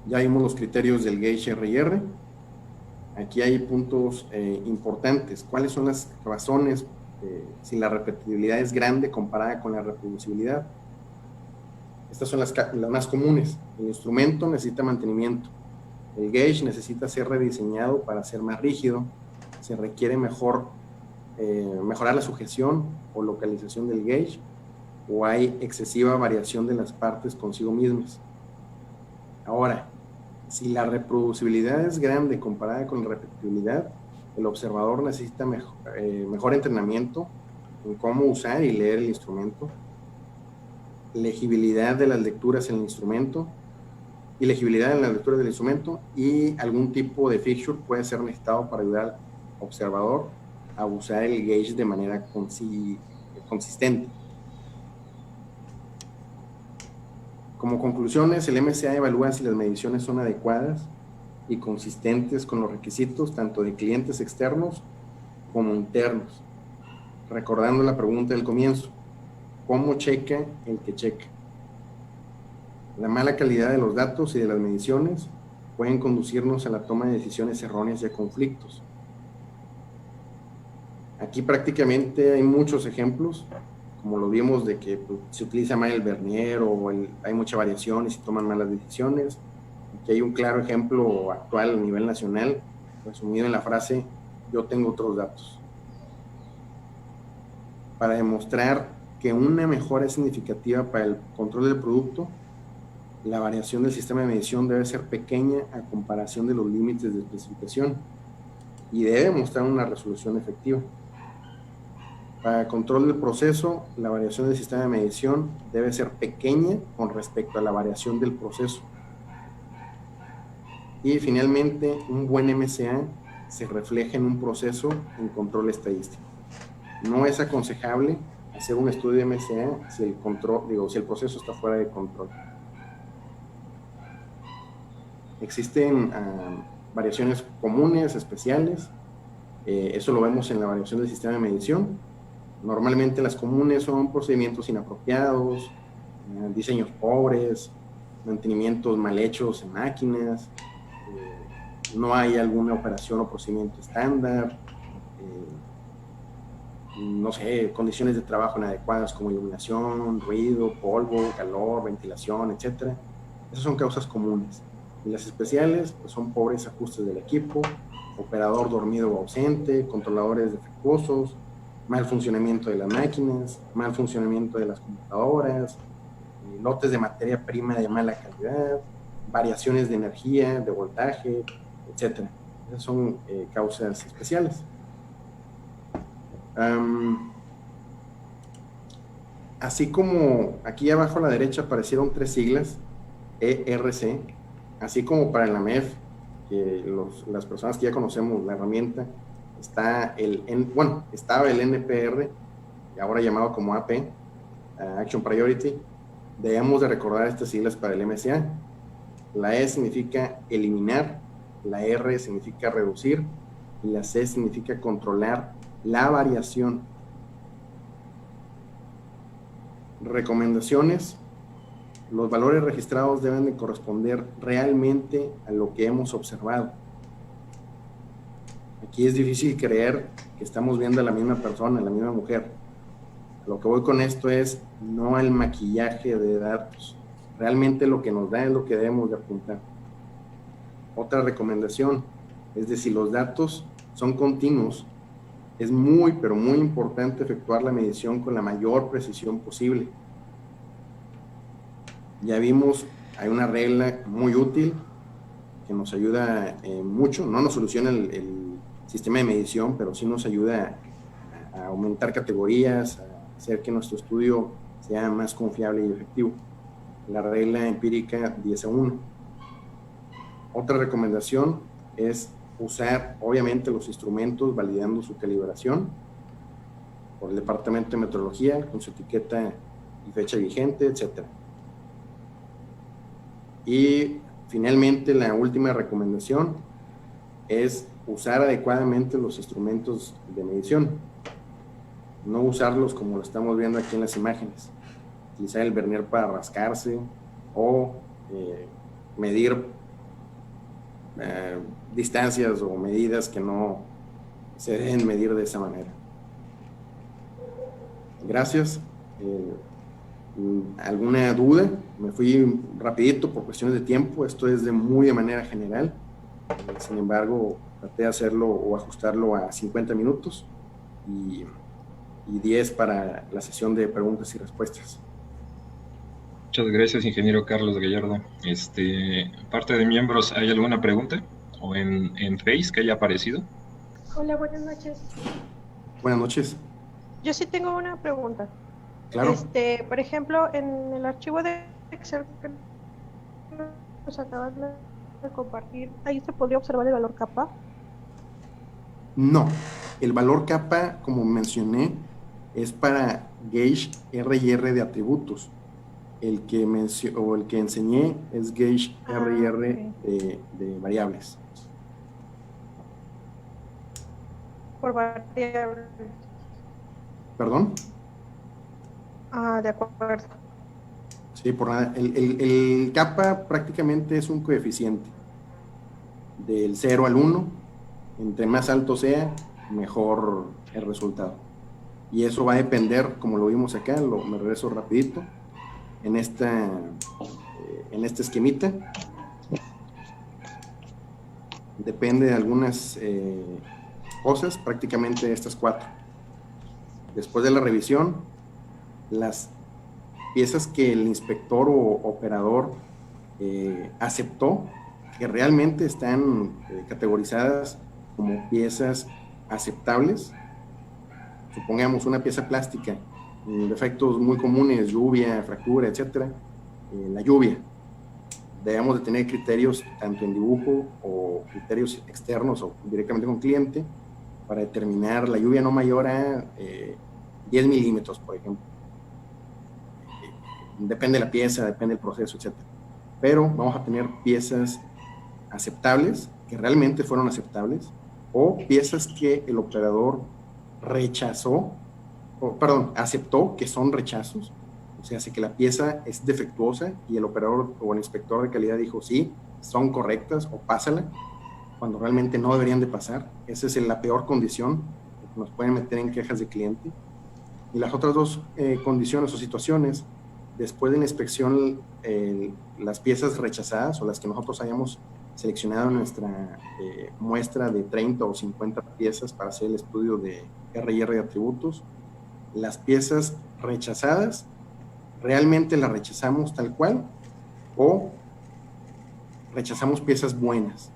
Ya vimos los criterios del gauge RR. Aquí hay puntos importantes. ¿Cuáles son las razones si la repetibilidad es grande comparada con la reproducibilidad? Estas son las más comunes. El instrumento necesita mantenimiento. El gauge necesita ser rediseñado para ser más rígido. Se requiere mejorar la sujeción o localización del gauge, o hay excesiva variación de las partes consigo mismas. Ahora, si la reproducibilidad es grande comparada con la repetibilidad, el observador necesita mejor entrenamiento en cómo usar y leer el instrumento, legibilidad de las lecturas en el instrumento, y algún tipo de fixture puede ser necesitado para ayudar al observador a usar el gauge de manera consistente. Como conclusiones, el MSA evalúa si las mediciones son adecuadas y consistentes con los requisitos tanto de clientes externos como internos. Recordando la pregunta del comienzo, ¿cómo checa el que checa? La mala calidad de los datos y de las mediciones pueden conducirnos a la toma de decisiones erróneas y a conflictos. Aquí prácticamente hay muchos ejemplos, como lo vimos de que se utiliza mal el vernier o hay mucha variación y se toman malas decisiones. Aquí hay un claro ejemplo actual a nivel nacional, resumido en la frase, yo tengo otros datos. Para demostrar que una mejora es significativa para el control del producto, la variación del sistema de medición debe ser pequeña a comparación de los límites de especificación y debe mostrar una resolución efectiva. Para el control del proceso, la variación del sistema de medición debe ser pequeña con respecto a la variación del proceso. Y finalmente, un buen MSA se refleja en un proceso en control estadístico. No es aconsejable hacer un estudio de MCA si el control, si el proceso está fuera de control. Existen variaciones comunes, especiales. Eso lo vemos en la variación del sistema de medición. Normalmente las comunes son procedimientos inapropiados, diseños pobres, mantenimientos mal hechos en máquinas, no hay alguna operación o procedimiento estándar, no sé, condiciones de trabajo inadecuadas como iluminación, ruido, polvo, calor, ventilación, etc. Esas son causas comunes. Y las especiales pues son pobres ajustes del equipo, operador dormido o ausente, controladores defectuosos, mal funcionamiento de las máquinas, mal funcionamiento de las computadoras, lotes de materia prima de mala calidad, variaciones de energía, de voltaje, etc. Esas son causas especiales. Así como aquí abajo a la derecha aparecieron 3 siglas, ERC, así como para la MEF, que las personas que ya conocemos la herramienta, estaba el NPR, ahora llamado como AP, Action Priority. Debemos de recordar estas siglas para el MCA. La E significa eliminar, la R significa reducir, y la C significa controlar la variación. Recomendaciones. Los valores registrados deben de corresponder realmente a lo que hemos observado. Aquí es difícil creer que estamos viendo a la misma persona, a la misma mujer. Lo que voy con esto es no al maquillaje de datos. Realmente lo que nos da es lo que debemos de apuntar. Otra recomendación es de si los datos son continuos, es muy, pero muy importante efectuar la medición con la mayor precisión posible. Ya vimos, hay una regla muy útil que nos ayuda mucho, no nos soluciona el sistema de medición, pero sí nos ayuda a aumentar categorías, a hacer que nuestro estudio sea más confiable y efectivo. La regla empírica 10:1. Otra recomendación es usar, obviamente, los instrumentos validando su calibración por el Departamento de Metrología con su etiqueta y fecha vigente, etc. Y finalmente, la última recomendación es usar adecuadamente los instrumentos de medición. No usarlos como lo estamos viendo aquí en las imágenes. Utilizar el vernier para rascarse o medir distancias o medidas que no se deben medir de esa manera. Gracias. ¿Alguna duda? Me fui rapidito por cuestiones de tiempo. Esto es muy de manera general. Sin embargo, traté de hacerlo o ajustarlo a 50 minutos y 10 para la sesión de preguntas y respuestas. Muchas gracias, ingeniero Carlos Gallardo. Parte de miembros, ¿hay alguna pregunta? ¿O en Face que haya aparecido? Hola, buenas noches. Buenas noches. Yo sí tengo una pregunta. Claro. Por ejemplo, en el archivo de Excel que nos acabas de compartir, ¿ahí se podría observar el valor capa? No, el valor capa, como mencioné, es para gauge R&R de atributos. El que enseñé es gauge R&R okay. de variables. Por variables. ¿Perdón? De acuerdo. Sí, por nada. El kappa prácticamente es un coeficiente del 0 al 1. Entre más alto sea, mejor el resultado. Y eso va a depender, como lo vimos acá, me regreso rapidito, en esta esquemita. Depende de algunas cosas, prácticamente estas 4. Después de la revisión, las piezas que el inspector o operador aceptó, que realmente están categorizadas como piezas aceptables. Supongamos una pieza plástica, defectos muy comunes, lluvia, fractura, etcétera. La lluvia, debemos de tener criterios tanto en dibujo o criterios externos o directamente con cliente para determinar la lluvia no mayor a 10 milímetros, por ejemplo. Depende de la pieza, depende del proceso, etc. Pero vamos a tener piezas aceptables, que realmente fueron aceptables, o piezas que el operador aceptó que son rechazos, o sea, hace que la pieza es defectuosa y el operador o el inspector de calidad dijo sí, son correctas o pásala, cuando realmente no deberían de pasar. Esa es la peor condición que nos pueden meter en quejas de cliente. Y las otras dos condiciones o situaciones, después de la inspección, las piezas rechazadas o las que nosotros hayamos seleccionado en nuestra muestra de 30 o 50 piezas para hacer el estudio de R&R de atributos, las piezas rechazadas, ¿realmente las rechazamos tal cual o rechazamos piezas buenas?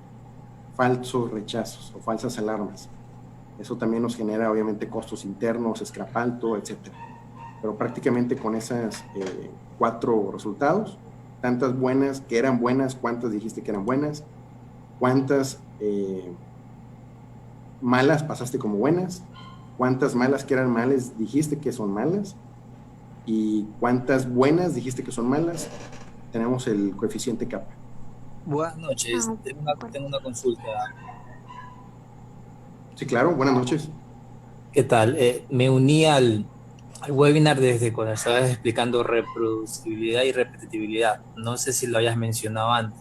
Falsos rechazos o falsas alarmas. Eso también nos genera obviamente costos internos, scrap alto, etc. Pero prácticamente con esas 4 resultados, tantas buenas que eran buenas, cuántas dijiste que eran buenas, cuántas malas pasaste como buenas, cuántas malas que eran malas dijiste que son malas, y cuántas buenas dijiste que son malas, tenemos el coeficiente kappa. Buenas noches, tengo una consulta. Sí, claro, buenas noches. ¿Qué tal? Me uní al webinar desde cuando estabas explicando reproducibilidad y repetitividad. No sé si lo hayas mencionado antes.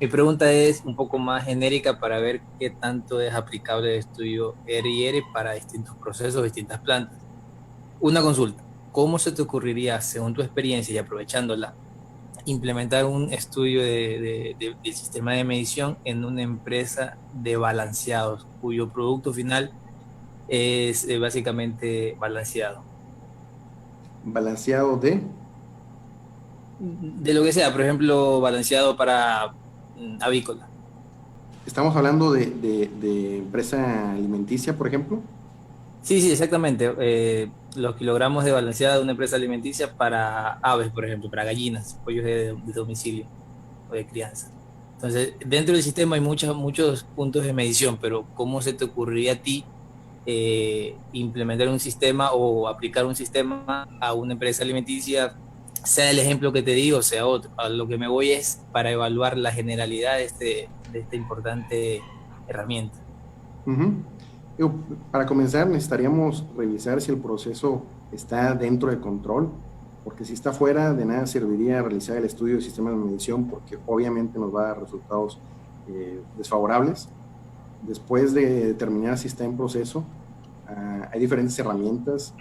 Mi pregunta es un poco más genérica para ver qué tanto es aplicable el estudio R&R para distintos procesos, distintas plantas. Una consulta. ¿Cómo se te ocurriría, según tu experiencia y aprovechándola, implementar un estudio del sistema de medición en una empresa de balanceados, cuyo producto final es básicamente balanceado? ¿Balanceado de? De lo que sea, por ejemplo, balanceado para avícola. ¿Estamos hablando de empresa alimenticia, por ejemplo? Sí, exactamente. Los kilogramos de balanceada de una empresa alimenticia para aves, por ejemplo, para gallinas, pollos de domicilio o de crianza. Entonces, dentro del sistema hay muchos puntos de medición, pero ¿cómo se te ocurriría a ti implementar un sistema o aplicar un sistema a una empresa alimenticia, sea el ejemplo que te digo, sea otro? A lo que me voy es para evaluar la generalidad de esta importante herramienta. Para comenzar, necesitaríamos revisar si el proceso está dentro de control, porque si está fuera, de nada serviría realizar el estudio de sistemas de medición, porque obviamente nos va a dar resultados desfavorables. Después de determinar si está en proceso, hay diferentes herramientas.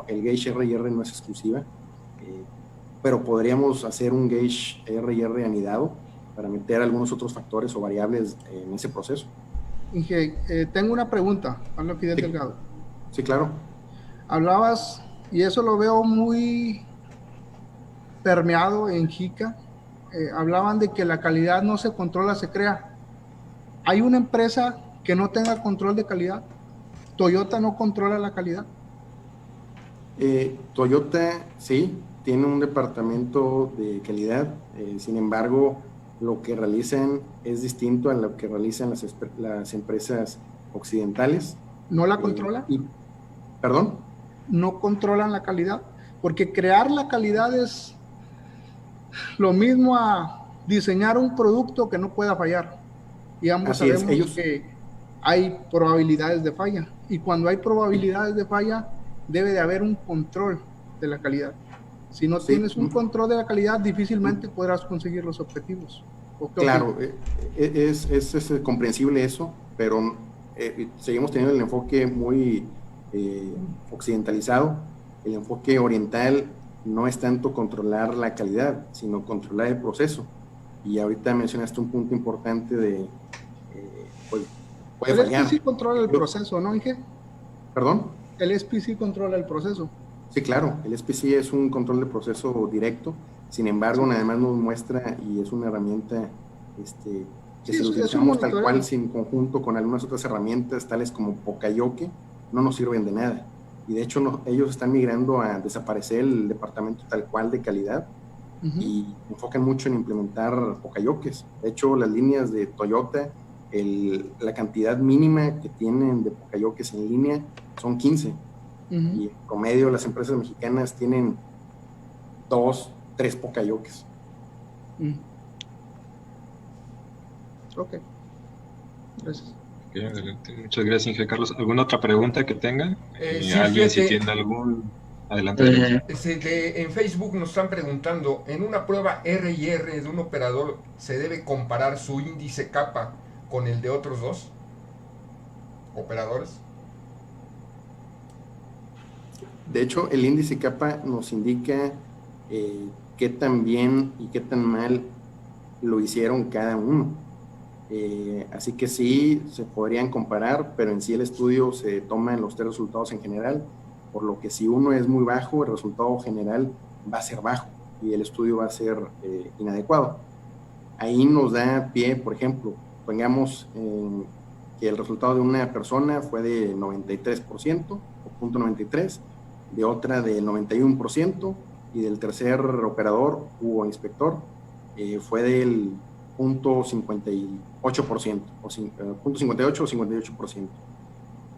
El gauge R&R no es exclusiva, pero podríamos hacer un gauge R&R anidado para meter algunos otros factores o variables en ese proceso. Inge, tengo una pregunta, Pablo Fidel Delgado. Sí, claro. Hablabas, y eso lo veo muy permeado en JICA, hablaban de que la calidad no se controla, se crea. ¿Hay una empresa que no tenga control de calidad? ¿Toyota no controla la calidad? Toyota sí, tiene un departamento de calidad, sin embargo, lo que realizan es distinto a lo que realizan las empresas occidentales. ¿No la controlan? ¿Perdón? ¿No controlan la calidad? Porque crear la calidad es lo mismo a diseñar un producto que no pueda fallar. Y ambos sabemos que hay probabilidades de falla. Y cuando hay probabilidades de falla, debe de haber un control de la calidad. Si no tienes un control de la calidad, difícilmente podrás conseguir los objetivos. Claro, es comprensible eso, pero seguimos teniendo el enfoque muy occidentalizado. El enfoque oriental no es tanto controlar la calidad, sino controlar el proceso. Y ahorita mencionaste un punto importante de puede fallar. El SPC controla el proceso, ¿no, Inge? ¿Perdón? El SPC controla el proceso. Sí, claro, el SPC es un control de proceso directo, sin embargo, nada más nos muestra y es una herramienta que se utilizamos tal cual, sin conjunto con algunas otras herramientas, tales como Pocayoke, no nos sirven de nada. Y de hecho, ellos están migrando a desaparecer el departamento tal cual de calidad y enfocan mucho en implementar Pocayokes. De hecho, las líneas de Toyota, la cantidad mínima que tienen de Pocayokes en línea son 15. Y en promedio las empresas mexicanas tienen 2, 3 pocayoques. Ok, gracias. Okay, adelante. Muchas gracias, Inge Carlos. ¿Alguna otra pregunta que tenga? Sí, ¿Alguien si fíjate, tiene algún? Adelante. en Facebook nos están preguntando, en una prueba R&R de un operador, ¿se debe comparar su índice kappa con el de otros dos operadores? De hecho, el índice kappa nos indica qué tan bien y qué tan mal lo hicieron cada uno. Así que sí, se podrían comparar, pero en sí el estudio se toma en los 3 resultados en general, por lo que si uno es muy bajo, el resultado general va a ser bajo y el estudio va a ser inadecuado. Ahí nos da pie, por ejemplo, pongamos que el resultado de una persona fue de 93% o 0.93%, de otra del 91%, y del tercer operador o inspector fue del 0.58% o 0.58 o 58%.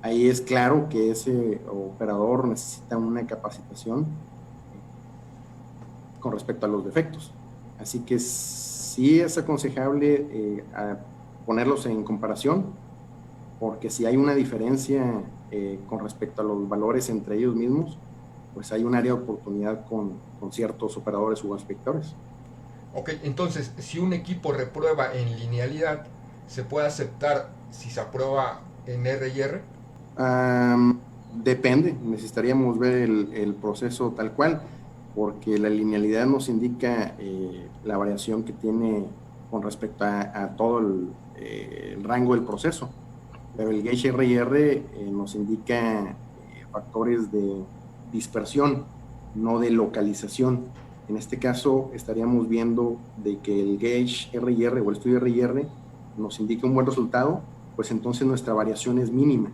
Ahí es claro que ese operador necesita una capacitación con respecto a los defectos. Así que sí es aconsejable ponerlos en comparación, porque si hay una diferencia con respecto a los valores entre ellos mismos, pues hay un área de oportunidad con ciertos operadores u inspectores. Ok, entonces, si un equipo reprueba en linealidad, ¿se puede aceptar si se aprueba en R&R? Depende, necesitaríamos ver el proceso tal cual, porque la linealidad nos indica la variación que tiene con respecto a todo el rango del proceso, pero el gauge R&R nos indica factores de dispersión, no de localización. En este caso estaríamos viendo de que el gauge R&R o el estudio R&R nos indica un buen resultado, pues entonces nuestra variación es mínima.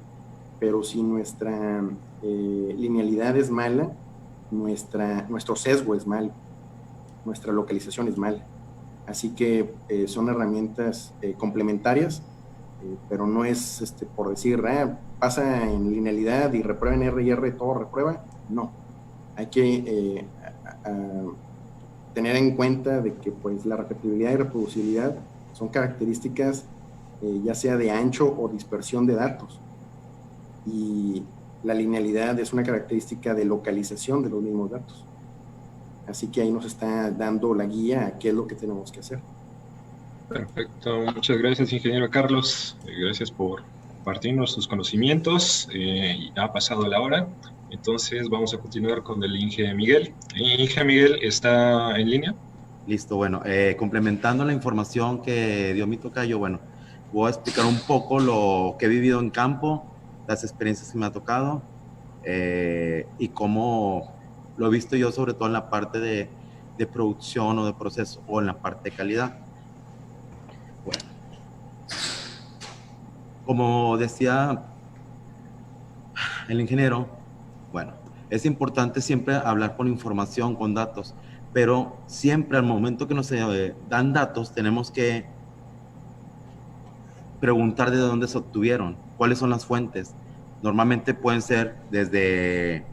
Pero si nuestra linealidad es mala, nuestro sesgo es malo, nuestra localización es mala. Así que son herramientas complementarias, pero no es por decir, pasa en linealidad y reprueba en R&R, todo reprueba. No, hay que tener en cuenta de que pues, la repetibilidad y reproducibilidad son características ya sea de ancho o dispersión de datos. Y la linealidad es una característica de localización de los mismos datos. Así que ahí nos está dando la guía a qué es lo que tenemos que hacer. Perfecto, muchas gracias, ingeniero Carlos. Gracias por compartirnos sus conocimientos. Ha pasado la hora, entonces vamos a continuar con el Inge Miguel. Inge Miguel, ¿está en línea? Listo, bueno, complementando la información que dio mi tocayo, bueno, voy a explicar un poco lo que he vivido en campo, las experiencias que me ha tocado y cómo lo he visto yo, sobre todo en la parte de producción o de proceso o en la parte de calidad. Bueno, como decía el ingeniero, bueno, es importante siempre hablar con información, con datos, pero siempre al momento que nos dan datos tenemos que preguntar de dónde se obtuvieron, cuáles son las fuentes. Normalmente pueden ser desde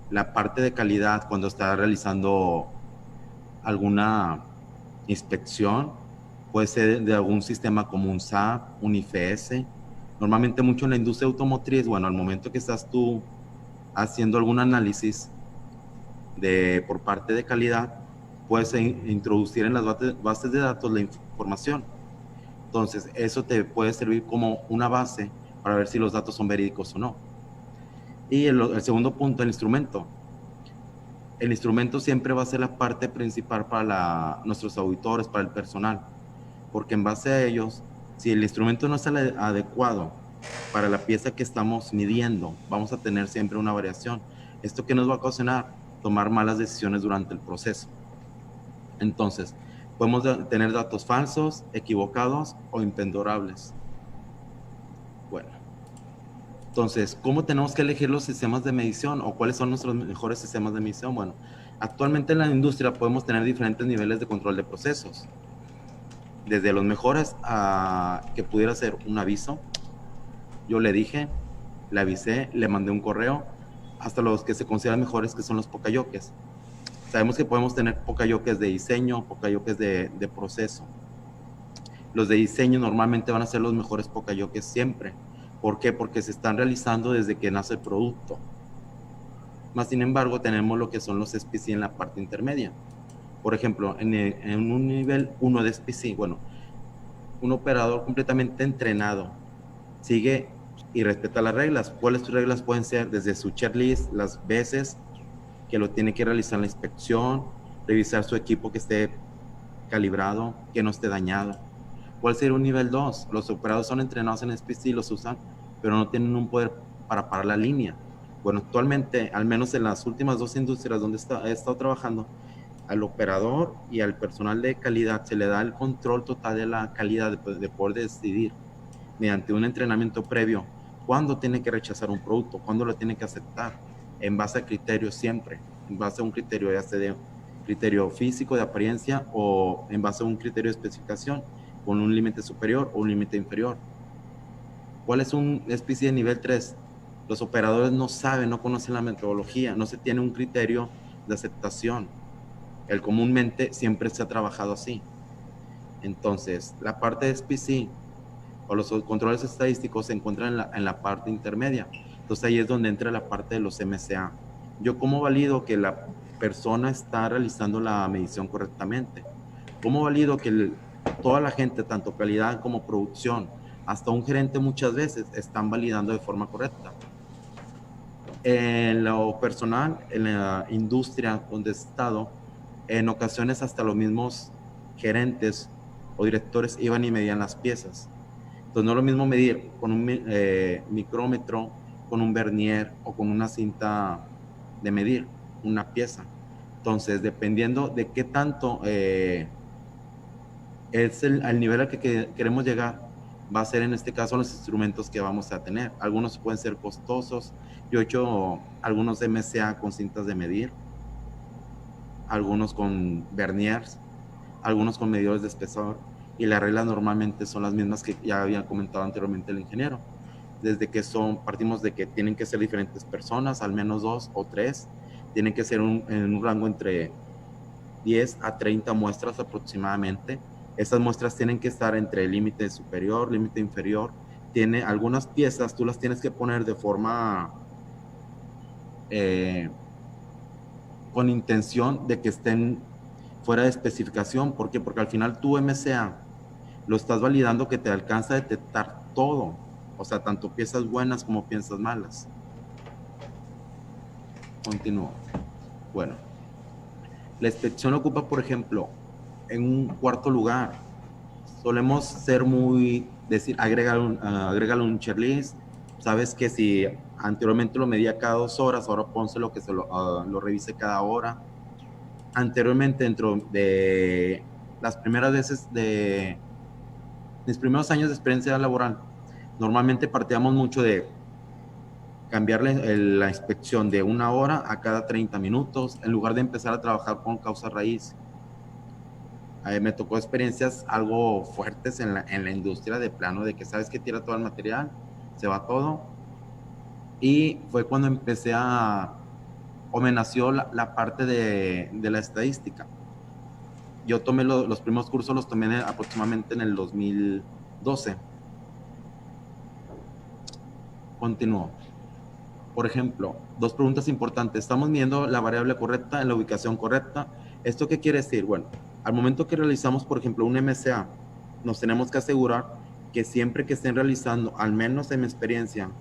la parte de calidad cuando está realizando alguna inspección, puede ser de algún sistema como un SAP, un IFS. Normalmente mucho en la industria automotriz, bueno, al momento que estás tú haciendo algún análisis por parte de calidad, puedes introducir en las bases de datos la información. Entonces, eso te puede servir como una base para ver si los datos son verídicos o no. Y el segundo punto, el instrumento. El instrumento siempre va a ser la parte principal para nuestros auditores, para el personal, porque en base a ellos, si el instrumento no es adecuado para la pieza que estamos midiendo, vamos a tener siempre una variación. ¿Esto qué nos va a ocasionar? Tomar malas decisiones durante el proceso. Entonces, podemos tener datos falsos, equivocados o imperdurables. Bueno, entonces, ¿cómo tenemos que elegir los sistemas de medición o cuáles son nuestros mejores sistemas de medición? Bueno, actualmente en la industria podemos tener diferentes niveles de control de procesos. Desde los mejores a que pudiera ser un aviso. Yo le dije, le avisé, le mandé un correo hasta los que se consideran mejores, que son los pokayokes. Sabemos que podemos tener pokayokes de diseño, pokayokes de proceso. Los de diseño normalmente van a ser los mejores pokayokes siempre. ¿Por qué? Porque se están realizando desde que nace el producto. Más sin embargo, tenemos lo que son los SPC en la parte intermedia. Por ejemplo, en un nivel 1 de SPC, bueno, un operador completamente entrenado sigue y respeta las reglas. ¿Cuáles reglas pueden ser? Desde su checklist, las veces que lo tiene que realizar la inspección, revisar su equipo que esté calibrado, que no esté dañado. ¿Cuál sería un nivel 2? Los operadores son entrenados en SPC, los usan, pero no tienen un poder para parar la línea. Bueno, actualmente, al menos en las últimas 2 industrias donde he estado trabajando, al operador y al personal de calidad se le da el control total de la calidad, de poder decidir mediante un entrenamiento previo cuándo tiene que rechazar un producto, cuándo lo tiene que aceptar, en base a criterios siempre, en base a un criterio, ya sea de criterio físico de apariencia o en base a un criterio de especificación, con un límite superior o un límite inferior. ¿Cuál es un SPC de nivel 3? Los operadores no saben, no conocen la metodología, no se tiene un criterio de aceptación. El comúnmente siempre se ha trabajado así. Entonces, la parte de SPC o los controles estadísticos se encuentran en la parte intermedia. Entonces, ahí es donde entra la parte de los MCA. Yo, ¿cómo valido que la persona está realizando la medición correctamente? ¿Cómo valido que toda la gente, tanto calidad como producción, hasta un gerente muchas veces, están validando de forma correcta? En lo personal, en la industria donde he estado, en ocasiones hasta los mismos gerentes o directores iban y medían las piezas. Entonces no es lo mismo medir con un micrómetro, con un vernier o con una cinta de medir una pieza. Entonces, dependiendo de qué tanto es el nivel al que queremos llegar, va a ser en este caso los instrumentos que vamos a tener. Algunos pueden ser costosos. Yo he hecho algunos MCA con cintas de medir, algunos con verniers, algunos con medidores de espesor, y las reglas normalmente son las mismas que ya había comentado anteriormente el ingeniero. Desde que partimos de que tienen que ser diferentes personas, al menos 2 o 3, tienen que ser en un rango entre 10 a 30 muestras aproximadamente. Estas muestras tienen que estar entre el límite superior, límite inferior. Tiene algunas piezas, tú las tienes que poner de forma con intención de que estén fuera de especificación. ¿Por qué? Porque al final tu MCA lo estás validando que te alcanza a detectar todo, o sea, tanto piezas buenas como piezas malas. Continúo. Bueno, la inspección ocupa, por ejemplo, en un cuarto lugar. Solemos ser muy, decir, agrégale un checklist. Sabes que si anteriormente lo medía cada 2 horas, ahora pónselo que lo revise cada hora. Anteriormente, dentro de las primeras veces de mis primeros años de experiencia laboral, normalmente partíamos mucho de cambiarle la inspección de 1 hora a cada 30 minutos, en lugar de empezar a trabajar con causa raíz. Me tocó experiencias algo fuertes en la industria, de plano, de que sabes que tira todo el material, se va todo. Y fue cuando empecé o me nació la parte de la estadística. Yo tomé los primeros cursos, los tomé aproximadamente en el 2012. Continúo. Por ejemplo, 2 preguntas importantes. ¿Estamos midiendo la variable correcta en la ubicación correcta? ¿Esto qué quiere decir? Bueno, al momento que realizamos, por ejemplo, un MCA, nos tenemos que asegurar que siempre que estén realizando, al menos en mi experiencia,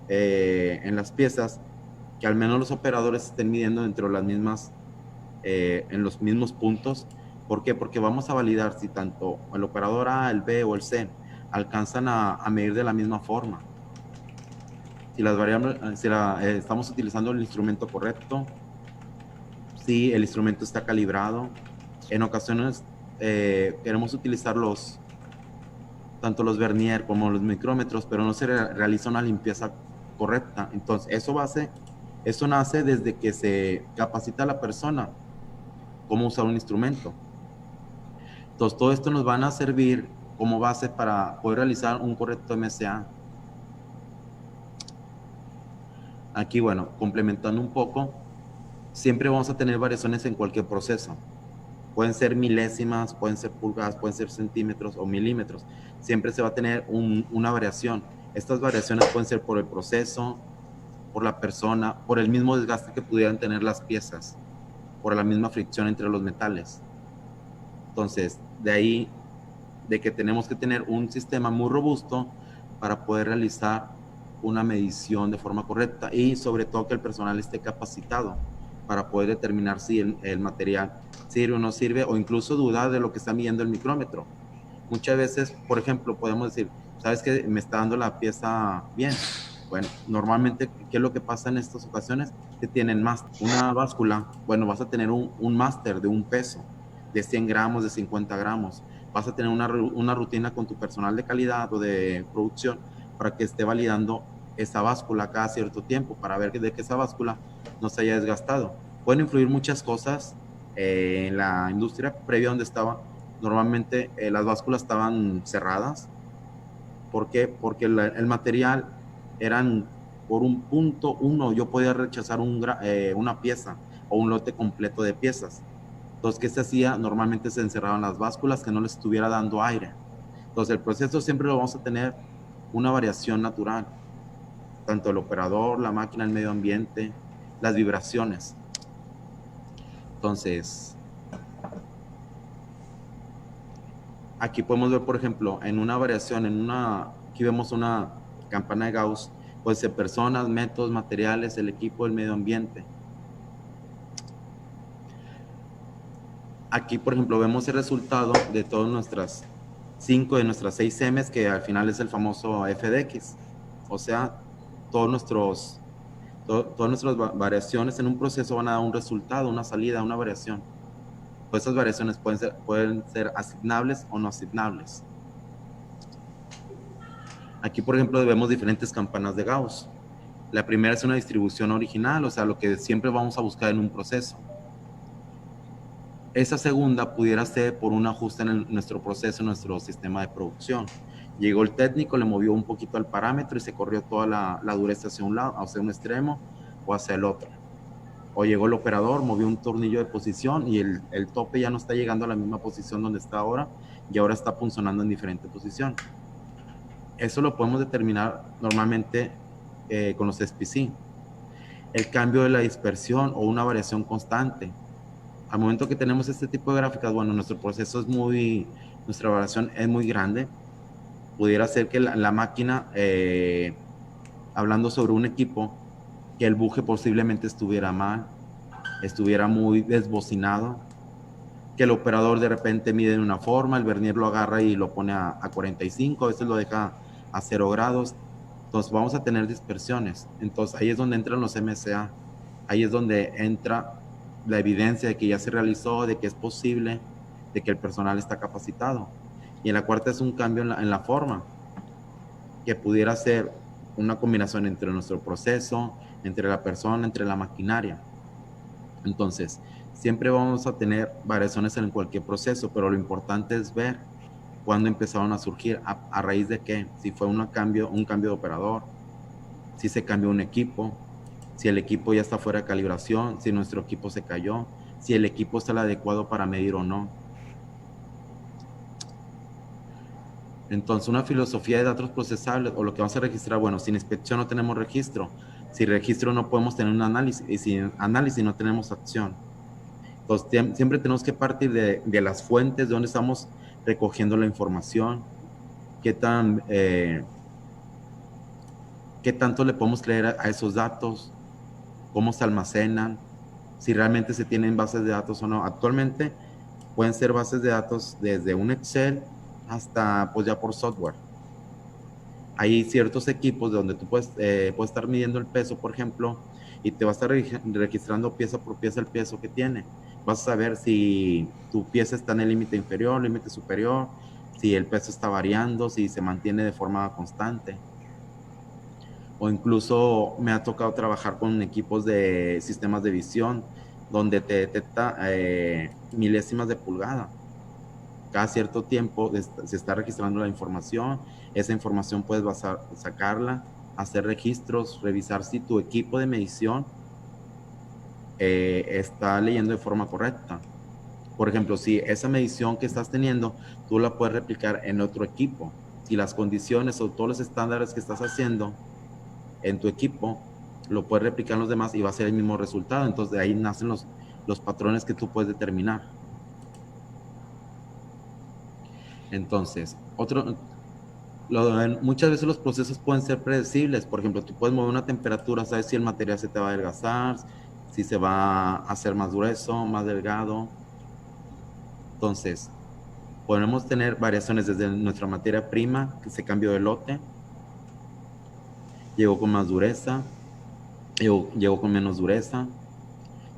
en las piezas, que al menos los operadores estén midiendo dentro de las mismas, en los mismos puntos. ¿Por qué? Porque vamos a validar si tanto el operador A, el B o el C alcanzan a medir de la misma forma. Si las variables, estamos utilizando el instrumento correcto, si el instrumento está calibrado. En ocasiones queremos utilizar tanto los vernier como los micrómetros, pero no se realiza una limpieza correcta. Entonces, eso nace desde que se capacita a la persona cómo usar un instrumento. Entonces, todo esto nos van a servir como base para poder realizar un correcto MCA. Aquí, bueno, complementando un poco, siempre vamos a tener variaciones en cualquier proceso. Pueden ser milésimas, pueden ser pulgadas, pueden ser centímetros o milímetros. Siempre se va a tener una variación. Estas variaciones pueden ser por el proceso, por la persona, por el mismo desgaste que pudieran tener las piezas, por la misma fricción entre los metales. Entonces, de ahí, de que tenemos que tener un sistema muy robusto para poder realizar una medición de forma correcta y sobre todo que el personal esté capacitado para poder determinar si el material sirve o no sirve, o incluso dudar de lo que está midiendo el micrómetro. Muchas veces, por ejemplo, podemos decir, ¿sabes qué? Me está dando la pieza bien. Bueno, normalmente, ¿qué es lo que pasa en estas ocasiones? Que tienen más una báscula, bueno, vas a tener un máster de un peso, de 100 gramos, de 50 gramos. Vas a tener una rutina con tu personal de calidad o de producción para que esté validando esa báscula cada cierto tiempo, para ver de que esa báscula no se haya desgastado. Pueden influir muchas cosas en la industria previa donde estaba. Normalmente las básculas estaban cerradas. ¿Por qué? Porque el material eran por un punto uno, yo podía rechazar una pieza o un lote completo de piezas. Entonces, ¿qué se hacía? Normalmente se encerraban las básculas que no les estuviera dando aire. Entonces, el proceso siempre lo vamos a tener una variación natural. Tanto el operador, la máquina, el medio ambiente, las vibraciones. Entonces, aquí podemos ver, por ejemplo, en una variación, aquí vemos una campana de Gauss, puede ser personas, métodos, materiales, el equipo, el medio ambiente. Aquí, por ejemplo, vemos el resultado de todas nuestras 5 de nuestras 6 M's, que al final es el famoso FDX. O sea, todas nuestras variaciones en un proceso van a dar un resultado, una salida, una variación. Pues esas variaciones pueden ser asignables o no asignables. Aquí, por ejemplo, vemos diferentes campanas de Gauss. La primera es una distribución original, o sea, lo que siempre vamos a buscar en un proceso. Esa segunda pudiera ser por un ajuste en nuestro proceso, en nuestro sistema de producción. Llegó el técnico, le movió un poquito el parámetro y se corrió toda la dureza hacia un lado, hacia un extremo o hacia el otro. O llegó el operador, movió un tornillo de posición y el tope ya no está llegando a la misma posición donde está ahora, y ahora está punzonando en diferente posición. Eso lo podemos determinar normalmente con los SPC. El cambio de la dispersión o una variación constante. Al momento que tenemos este tipo de gráficas, bueno, nuestro proceso nuestra variación es muy grande. Pudiera ser que la máquina, hablando sobre un equipo, que el buje posiblemente estuviera mal, estuviera muy desbocinado, que el operador de repente mide de una forma, el vernier lo agarra y lo pone a 45, a veces lo deja a 0 grados. Entonces vamos a tener dispersiones. Entonces ahí es donde entran los MSA. Ahí es donde entra la evidencia de que ya se realizó, de que es posible, de que el personal está capacitado. Y en la cuarta es un cambio en la forma, que pudiera ser una combinación entre nuestro proceso, entre la persona, entre la maquinaria. Entonces, siempre vamos a tener variaciones en cualquier proceso, pero lo importante es ver cuándo empezaron a surgir, a raíz de qué, si fue un cambio de operador, si se cambió un equipo, si el equipo ya está fuera de calibración, si nuestro equipo se cayó, si el equipo está el adecuado para medir o no. Entonces, una filosofía de datos procesables, o lo que vamos a registrar, bueno, sin inspección no tenemos registro. Sin registro no podemos tener un análisis, y sin análisis no tenemos acción. Entonces, siempre tenemos que partir de las fuentes, de donde estamos recogiendo la información, qué tanto le podemos creer a esos datos, cómo se almacenan, si realmente se tienen bases de datos o no. Actualmente pueden ser bases de datos desde un Excel hasta pues ya por software. Hay ciertos equipos donde tú puedes estar midiendo el peso, por ejemplo, y te va a estar registrando pieza por pieza el peso que tiene. Vas a saber si tu pieza está en el límite inferior, límite superior, si el peso está variando, si se mantiene de forma constante. O incluso me ha tocado trabajar con equipos de sistemas de visión donde te detecta milésimas de pulgada. Cada cierto tiempo se está registrando la información. Esa información puedes sacarla hacer registros, revisar si tu equipo de medición está leyendo de forma correcta. Por ejemplo, si esa medición que estás teniendo, tú la puedes replicar en otro equipo. Si las condiciones o todos los estándares que estás haciendo en tu equipo, lo puedes replicar en los demás y va a ser el mismo resultado. Entonces, de ahí nacen los patrones que tú puedes determinar. Entonces, muchas veces los procesos pueden ser predecibles. Por ejemplo, tú puedes mover una temperatura, sabes si el material se te va a adelgazar, si se va a hacer más grueso, más delgado. Entonces, podemos tener variaciones desde nuestra materia prima, que se cambió de lote, llegó con más dureza, llegó con menos dureza,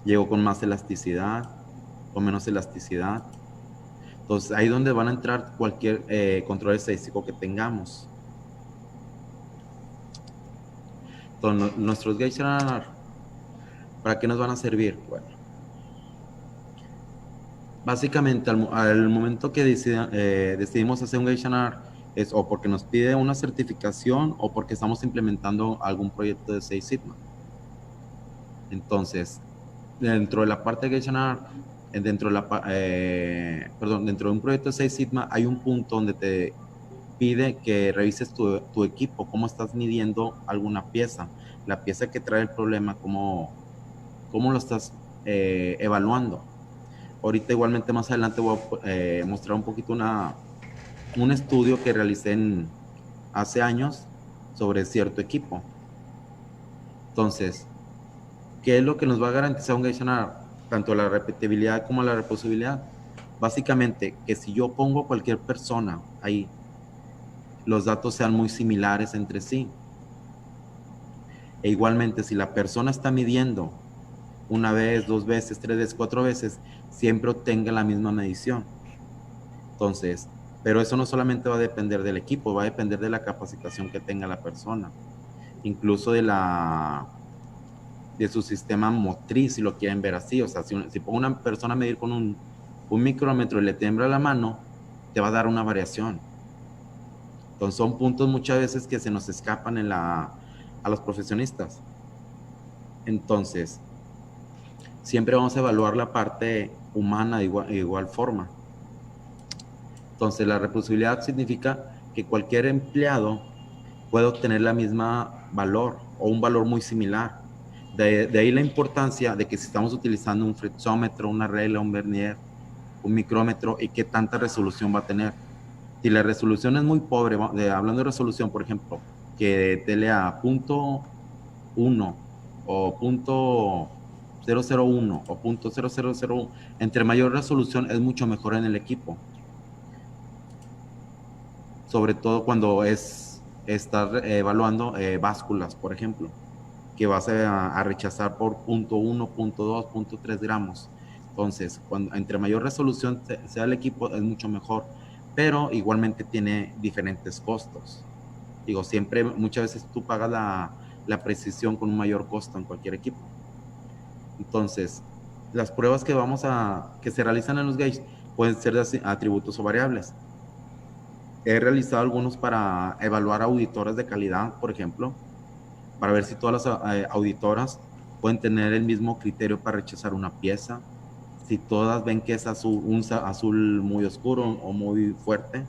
llegó con más elasticidad, con menos elasticidad. Entonces, ahí es donde van a entrar cualquier control estadístico que tengamos. Entonces, nuestros gauge radar, ¿para qué nos van a servir? Bueno, básicamente al momento que decidimos hacer un gauge radar, es o porque nos pide una certificación o porque estamos implementando algún proyecto de Six Sigma. Entonces, dentro de la parte de gauge radar, dentro de un proyecto de Six Sigma hay un punto donde te pide que revises tu equipo, cómo estás midiendo alguna pieza, la pieza que trae el problema, cómo lo estás evaluando. Ahorita igualmente más adelante voy a mostrar un poquito un estudio que realicé hace años sobre cierto equipo. Entonces, ¿qué es lo que nos va a garantizar un gauge radar? Tanto la repetibilidad como la reproducibilidad. Básicamente, que si yo pongo cualquier persona ahí, los datos sean muy similares entre sí. E igualmente, si la persona está midiendo una vez, 2 veces, 3 veces, 4 veces, siempre obtenga la misma medición. Entonces, pero eso no solamente va a depender del equipo, va a depender de la capacitación que tenga la persona. Incluso de su sistema motriz, si lo quieren ver así. O sea, si pongo una persona a medir con un micrómetro y le tiembla la mano, te va a dar una variación. Entonces son puntos muchas veces que se nos escapan a los profesionistas. Entonces, siempre vamos a evaluar la parte humana de igual forma. Entonces, la reproducibilidad significa que cualquier empleado puede obtener la misma valor o un valor muy similar. De ahí la importancia de que si estamos utilizando un flexómetro, una regla, un vernier, un micrómetro, y qué tanta resolución va a tener. Si la resolución es muy pobre, hablando de resolución, por ejemplo, que te lea .1 o .001 o .0001, entre mayor resolución es mucho mejor en el equipo. Sobre todo cuando estás evaluando básculas, por ejemplo, que vas a rechazar por .1, .2, .3 gramos. Entonces, entre mayor resolución sea el equipo, es mucho mejor, pero igualmente tiene diferentes costos. Digo, siempre, muchas veces tú pagas la precisión con un mayor costo en cualquier equipo. Entonces, las pruebas que se realizan en los gauge pueden ser de atributos o variables. He realizado algunos para evaluar auditoras de calidad, por ejemplo, para ver si todas las auditoras pueden tener el mismo criterio para rechazar una pieza, si todas ven que es un azul muy oscuro o muy fuerte.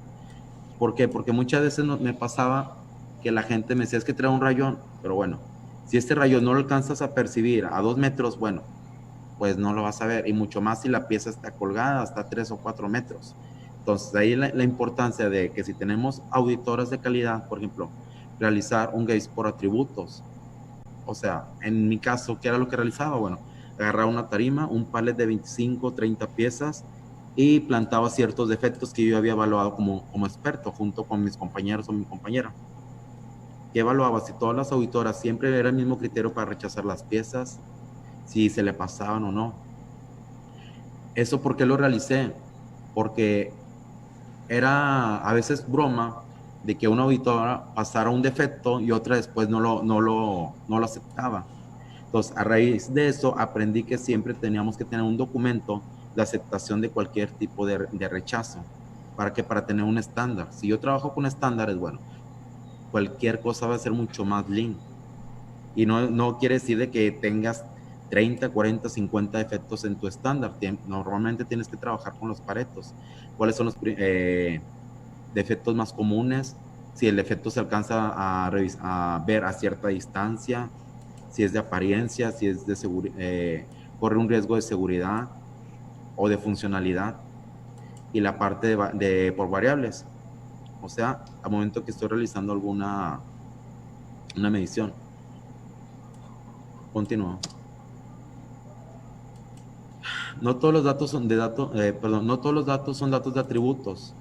¿Por qué? Porque muchas veces me pasaba que la gente me decía, es que trae un rayón, pero bueno, si este rayón no lo alcanzas a percibir a 2 metros, bueno, pues no lo vas a ver, y mucho más si la pieza está colgada hasta 3 o 4 metros. Entonces, ahí la importancia de que si tenemos auditoras de calidad, por ejemplo, realizar un gauge por atributos. O sea, en mi caso, ¿qué era lo que realizaba? Bueno, agarraba una tarima, un pallet de 25, 30 piezas y plantaba ciertos defectos que yo había evaluado como experto junto con mis compañeros o mi compañera. ¿Qué evaluaba? Si todas las auditoras siempre era el mismo criterio para rechazar las piezas, si se le pasaban o no. ¿Eso por qué lo realicé? Porque era a veces broma de que una auditora pasara un defecto y otra después no lo aceptaba. Entonces, a raíz de eso, aprendí que siempre teníamos que tener un documento de aceptación de cualquier tipo de rechazo. ¿Para qué? Para tener un estándar. Si yo trabajo con estándares, bueno, cualquier cosa va a ser mucho más lean. Y no quiere decir de que tengas 30, 40, 50 defectos en tu estándar. Normalmente tienes que trabajar con los paretos. ¿Cuáles son los defectos más comunes? Si el defecto se alcanza a ver a cierta distancia, si es de apariencia, si es de seguridad, corre un riesgo de seguridad o de funcionalidad. Y la parte por variables, o sea, al momento que estoy realizando una medición. Continúo. No todos los datos son no todos los datos son datos de atributos.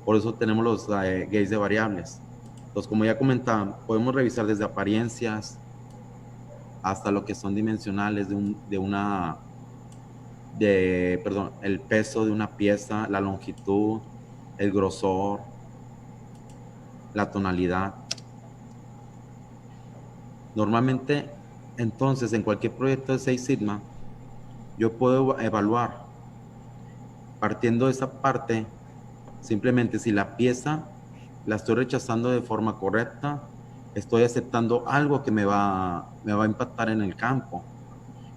Por eso tenemos los gates de variables. Entonces, como ya comentaba, podemos revisar desde apariencias hasta lo que son dimensionales el peso de una pieza, la longitud, el grosor, la tonalidad. Normalmente, entonces, en cualquier proyecto de Six Sigma, yo puedo evaluar, partiendo de esa parte, simplemente si la pieza la estoy rechazando de forma correcta, estoy aceptando algo que me va a impactar en el campo.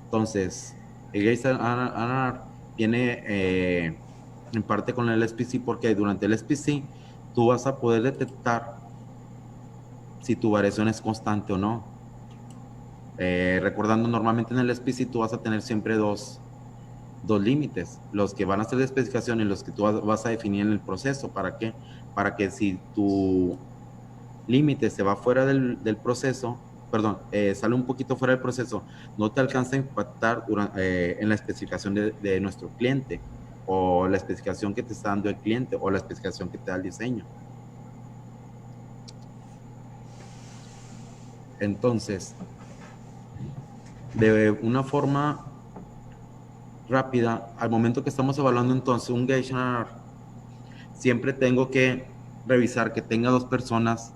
Entonces, el Gauge viene en parte con el SPC, porque durante el SPC tú vas a poder detectar si tu variación es constante o no. Recordando, normalmente en el SPC tú vas a tener siempre dos límites, los que van a ser de especificación y los que tú vas a definir en el proceso. ¿Para qué? Para que si tu límite se va fuera del proceso, sale un poquito fuera del proceso, no te alcanza a impactar en la especificación de nuestro cliente, o la especificación que te está dando el cliente, o la especificación que te da el diseño. Entonces, de una forma rápida, al momento que estamos evaluando entonces un Gauge NR, siempre tengo que revisar que tenga dos personas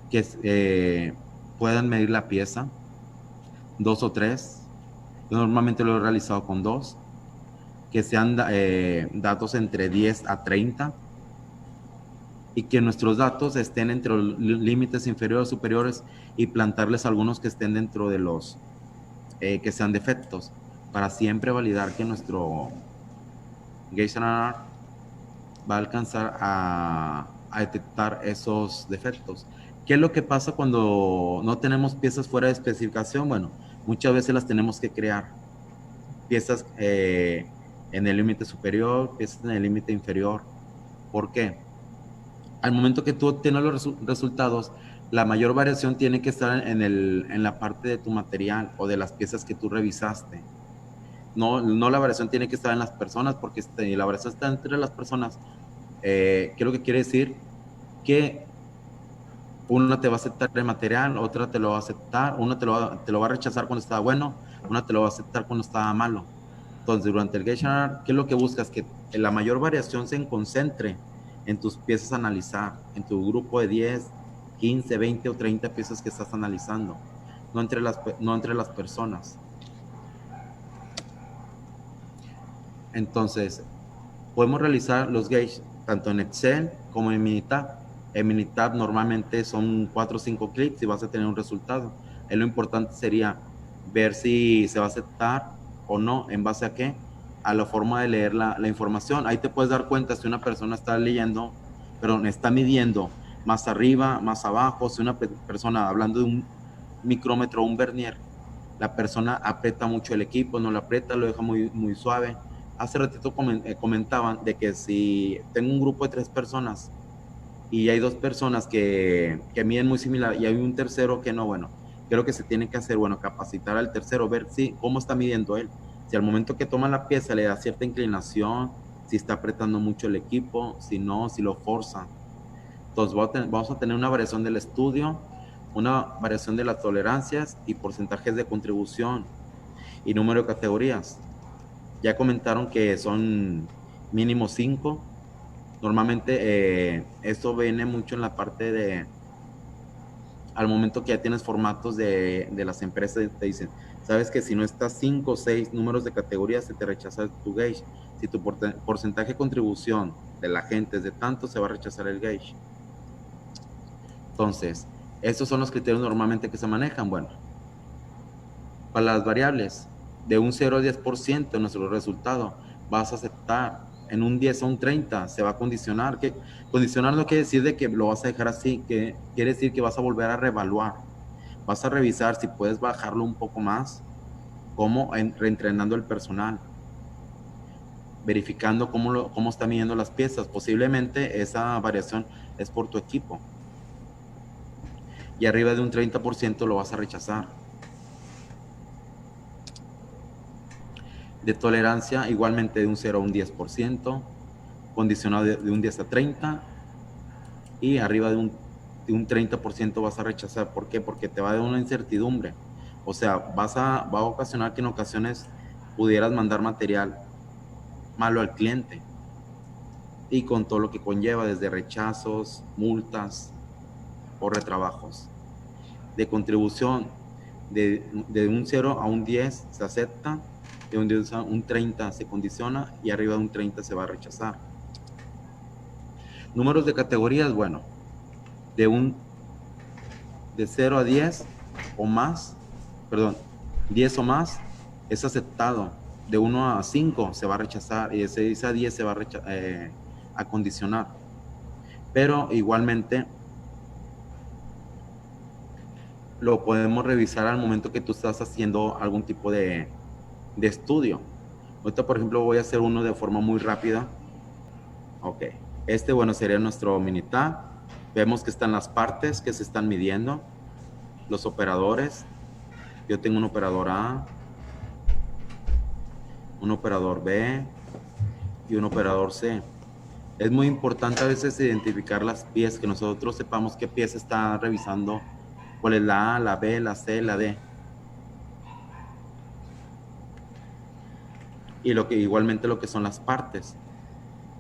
que puedan medir la pieza, 2 o 3. Yo normalmente lo he realizado con 2, que sean datos entre 10 a 30, y que nuestros datos estén entre los límites inferiores o superiores, y plantarles algunos que estén dentro de los que sean defectos, para siempre validar que nuestro Gauge NR va a alcanzar a detectar esos defectos. ¿Qué es lo que pasa cuando no tenemos piezas fuera de especificación? Bueno, muchas veces las tenemos que crear. Piezas en el límite superior, piezas en el límite inferior. ¿Por qué? Al momento que tú obtienes los resultados, la mayor variación tiene que estar en la parte de tu material o de las piezas que tú revisaste. No la variación tiene que estar en las personas, porque la variación está entre las personas. ¿Qué es lo que quiere decir? Que una te va a aceptar el material, otra te lo va a aceptar, una te lo va a rechazar cuando está bueno, una te lo va a aceptar cuando está malo. Entonces, durante el Gauge NR, ¿qué es lo que buscas? Que la mayor variación se concentre en tus piezas a analizar, en tu grupo de 10, 15, 20 o 30 piezas que estás analizando, no entre las personas. Entonces, podemos realizar los gauge tanto en Excel como en Minitab. En Minitab normalmente son 4 o 5 clics y vas a tener un resultado. Lo importante sería ver si se va a aceptar o no, en base a qué, a la forma de leer la información. Ahí te puedes dar cuenta si una persona está leyendo, pero está midiendo más arriba, más abajo. Si una persona, hablando de un micrómetro o un vernier, la persona aprieta mucho el equipo, no lo aprieta, lo deja muy, muy suave. Hace ratito comentaban de que si tengo un grupo de 3 personas y hay 2 personas que miden muy similar y hay un tercero que no, bueno, creo que se tiene que hacer, capacitar al tercero, ver cómo está midiendo él. Si al momento que toma la pieza le da cierta inclinación, si está apretando mucho el equipo, si no, si lo forza. Entonces vamos a tener una variación del estudio, una variación de las tolerancias y porcentajes de contribución y número de categorías. Ya comentaron que son mínimo 5. Normalmente esto viene mucho en la parte de, al momento que ya tienes formatos de las empresas, te dicen, sabes que si no estás 5 o 6 números de categorías, se te rechaza tu gauge. Si tu porcentaje de contribución de la gente es de tanto, se va a rechazar el gauge. Entonces, estos son los criterios normalmente que se manejan. Bueno, para las variables, de un 0 a 10% de nuestro resultado, vas a aceptar. En un 10 a un 30 se va a condicionar. Que condicionar no quiere decir de que lo vas a dejar así, que quiere decir que vas a volver a reevaluar. Vas a revisar si puedes bajarlo un poco más, como reentrenando el personal, verificando cómo está midiendo las piezas. Posiblemente esa variación es por tu equipo. Y arriba de un 30% lo vas a rechazar. De tolerancia, igualmente de un 0 a un 10%, condicionado de un 10 a 30, y arriba de un 30% vas a rechazar. ¿Por qué? Porque te va a dar una incertidumbre. O sea, va a ocasionar que en ocasiones pudieras mandar material malo al cliente, y con todo lo que conlleva, desde rechazos, multas o retrabajos. De contribución, de un 0 a un 10 se acepta, de un 10 a un 30 se condiciona, y arriba de un 30 se va a rechazar. Números de categorías, bueno, de 0 a 10 o más, 10 o más es aceptado. De 1 a 5 se va a rechazar, y de 6 a 10 se va a condicionar. Pero igualmente lo podemos revisar al momento que tú estás haciendo algún tipo de estudio. Ahorita, por ejemplo, voy a hacer uno de forma muy rápida. Ok, bueno, sería nuestro Minitab. Vemos que están las partes que se están midiendo, los operadores. Yo tengo un operador A, un operador B y un operador C. Es muy importante a veces identificar las piezas, que nosotros sepamos qué pieza está revisando, cuál es la A, la B, la C, la D. Y igualmente lo que son las partes.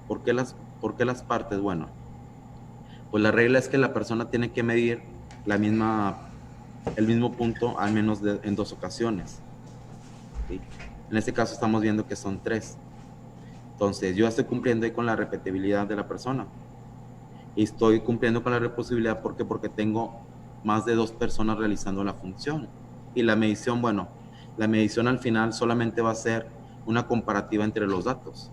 ¿Por qué las partes? Bueno, pues la regla es que la persona tiene que medir el mismo punto al menos en 2 ocasiones. ¿Sí? En este caso estamos viendo que son 3. Entonces yo estoy cumpliendo ahí con la repetibilidad de la persona. Y estoy cumpliendo con la reproducibilidad porque tengo más de 2 personas realizando la función. Y la medición, bueno, la medición al final solamente va a ser una comparativa entre los datos.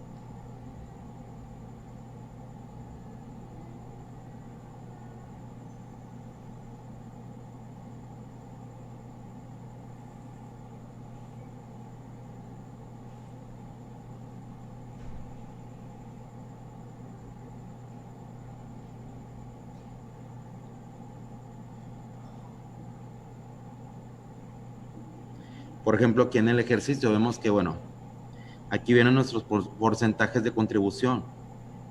Por ejemplo, aquí en el ejercicio vemos que, bueno, aquí vienen nuestros porcentajes de contribución.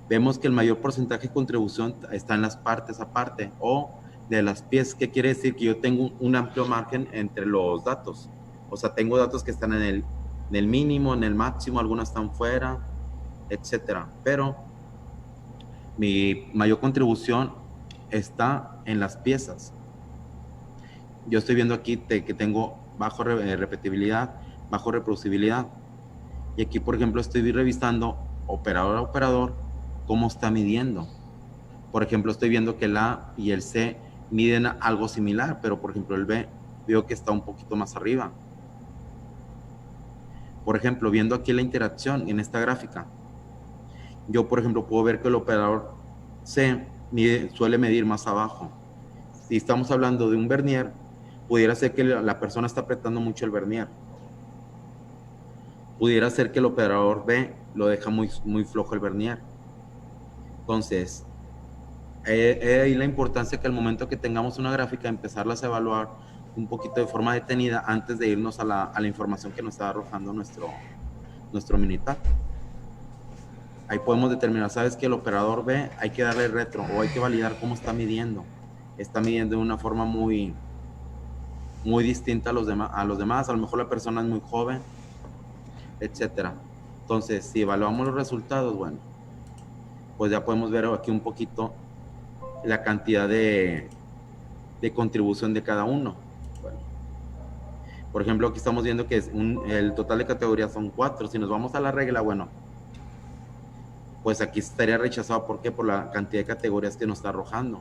Vemos que el mayor porcentaje de contribución está en las partes aparte, o de las piezas, que quiere decir que yo tengo un amplio margen entre los datos. O sea, tengo datos que están en el mínimo, en el máximo, algunas están fuera, etcétera. Pero mi mayor contribución está en las piezas. Yo estoy viendo aquí que tengo bajo repetibilidad, bajo reproducibilidad. Y aquí, por ejemplo, estoy revisando operador a operador cómo está midiendo. Por ejemplo, estoy viendo que el A y el C miden algo similar, pero por ejemplo el B veo que está un poquito más arriba. Por ejemplo, viendo aquí la interacción en esta gráfica, yo por ejemplo puedo ver que el operador C suele medir más abajo. Si estamos hablando de un vernier, pudiera ser que la persona está apretando mucho el vernier. Pudiera ser que el operador B lo deja muy flojo el vernier. Entonces, ahí la importancia que al momento que tengamos una gráfica, empezarlas a evaluar un poquito de forma detenida antes de irnos a la información que nos está arrojando nuestro Minitab. Ahí podemos determinar, sabes que el operador B hay que darle retro, o hay que validar cómo está midiendo. Está midiendo de una forma muy distinta a los demás. A lo mejor la persona es muy joven, etcétera. Entonces, si evaluamos los resultados, bueno, pues ya podemos ver aquí un poquito la cantidad de contribución de cada uno. Bueno, por ejemplo, aquí estamos viendo que el total de categorías son 4. Si nos vamos a la regla, bueno, pues aquí estaría rechazado. ¿Por qué? Por la cantidad de categorías que nos está arrojando.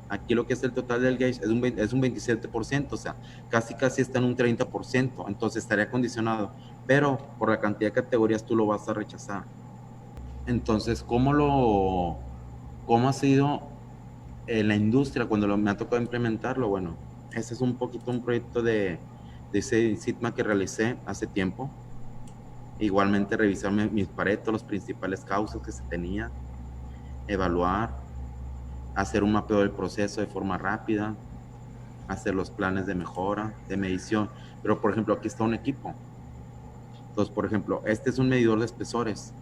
Aquí lo que es el total del gauge es un 27%, o sea, casi está en un 30%, entonces estaría condicionado, pero por la cantidad de categorías tú lo vas a rechazar. Entonces, ¿cómo ha sido en la industria cuando me ha tocado implementarlo? Bueno, ese es un poquito un proyecto de ese SITMA que realicé hace tiempo. Igualmente revisar mis paretos, los principales causas que se tenía, evaluar, hacer un mapeo del proceso de forma rápida, hacer los planes de mejora, de medición. Pero, por ejemplo, aquí está un equipo. Entonces, por ejemplo, este es un medidor de espesores.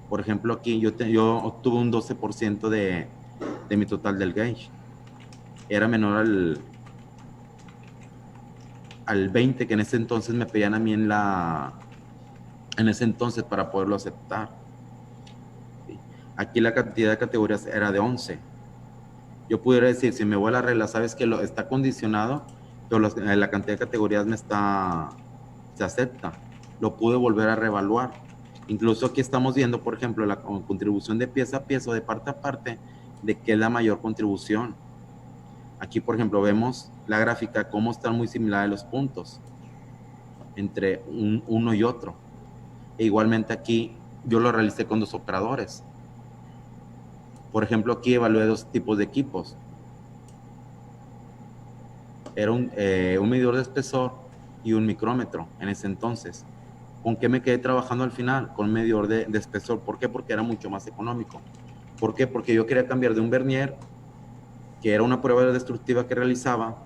Por ejemplo, aquí yo obtuve un 12% de mi total del gauge. Era menor al 20% que en ese entonces me pedían a mí en ese entonces para poderlo aceptar. ¿Sí? Aquí la cantidad de categorías era de 11. Yo pudiera decir, si me voy a la regla, sabes que está condicionado, pero la cantidad de categorías se acepta. Lo pude volver a reevaluar. Incluso aquí estamos viendo, por ejemplo, la contribución de pieza a pieza o de parte a parte, de qué es la mayor contribución. Aquí, por ejemplo, vemos la gráfica, cómo están muy similares los puntos entre uno y otro. E igualmente aquí, yo lo realicé con 2 operadores. Por ejemplo, aquí evalué 2 tipos de equipos. Era un medidor de espesor y un micrómetro en ese entonces. ¿Con qué me quedé trabajando al final? Con un medidor de espesor. ¿Por qué? Porque era mucho más económico. ¿Por qué? Porque yo quería cambiar de un vernier, que era una prueba destructiva que realizaba,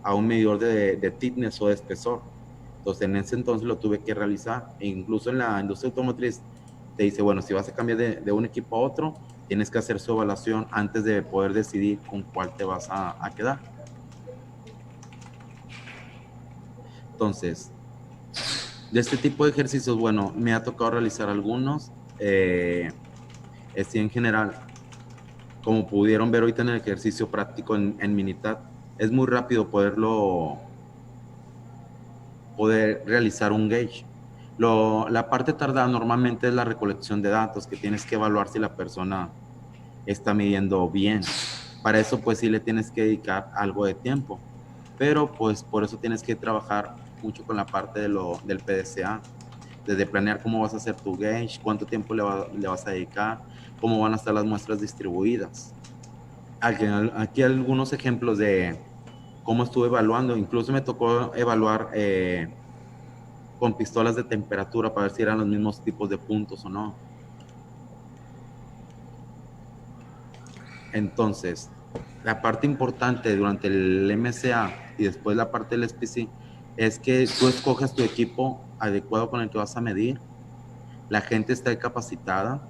a un medidor de thickness o de espesor. Entonces, en ese entonces lo tuve que realizar. E incluso en la industria automotriz te dice, bueno, si vas a cambiar de un equipo a otro, tienes que hacer su evaluación antes de poder decidir con cuál te vas a quedar. Entonces, de este tipo de ejercicios, bueno, me ha tocado realizar algunos. En general, como pudieron ver ahorita en el ejercicio práctico en Minitab, es muy rápido poder realizar un gauge. La parte tardada normalmente es la recolección de datos, que tienes que evaluar si la persona está midiendo bien. Para eso pues sí le tienes que dedicar algo de tiempo, pero pues por eso tienes que trabajar mucho con la parte del PDCA, desde planear cómo vas a hacer tu gauge, cuánto tiempo le vas a dedicar, cómo van a estar las muestras distribuidas. Aquí hay algunos ejemplos de cómo estuve evaluando. Incluso me tocó evaluar con pistolas de temperatura para ver si eran los mismos tipos de puntos o no. Entonces, la parte importante durante el MCA y después la parte del SPC es que tú escojas tu equipo adecuado con el que vas a medir, la gente esté capacitada,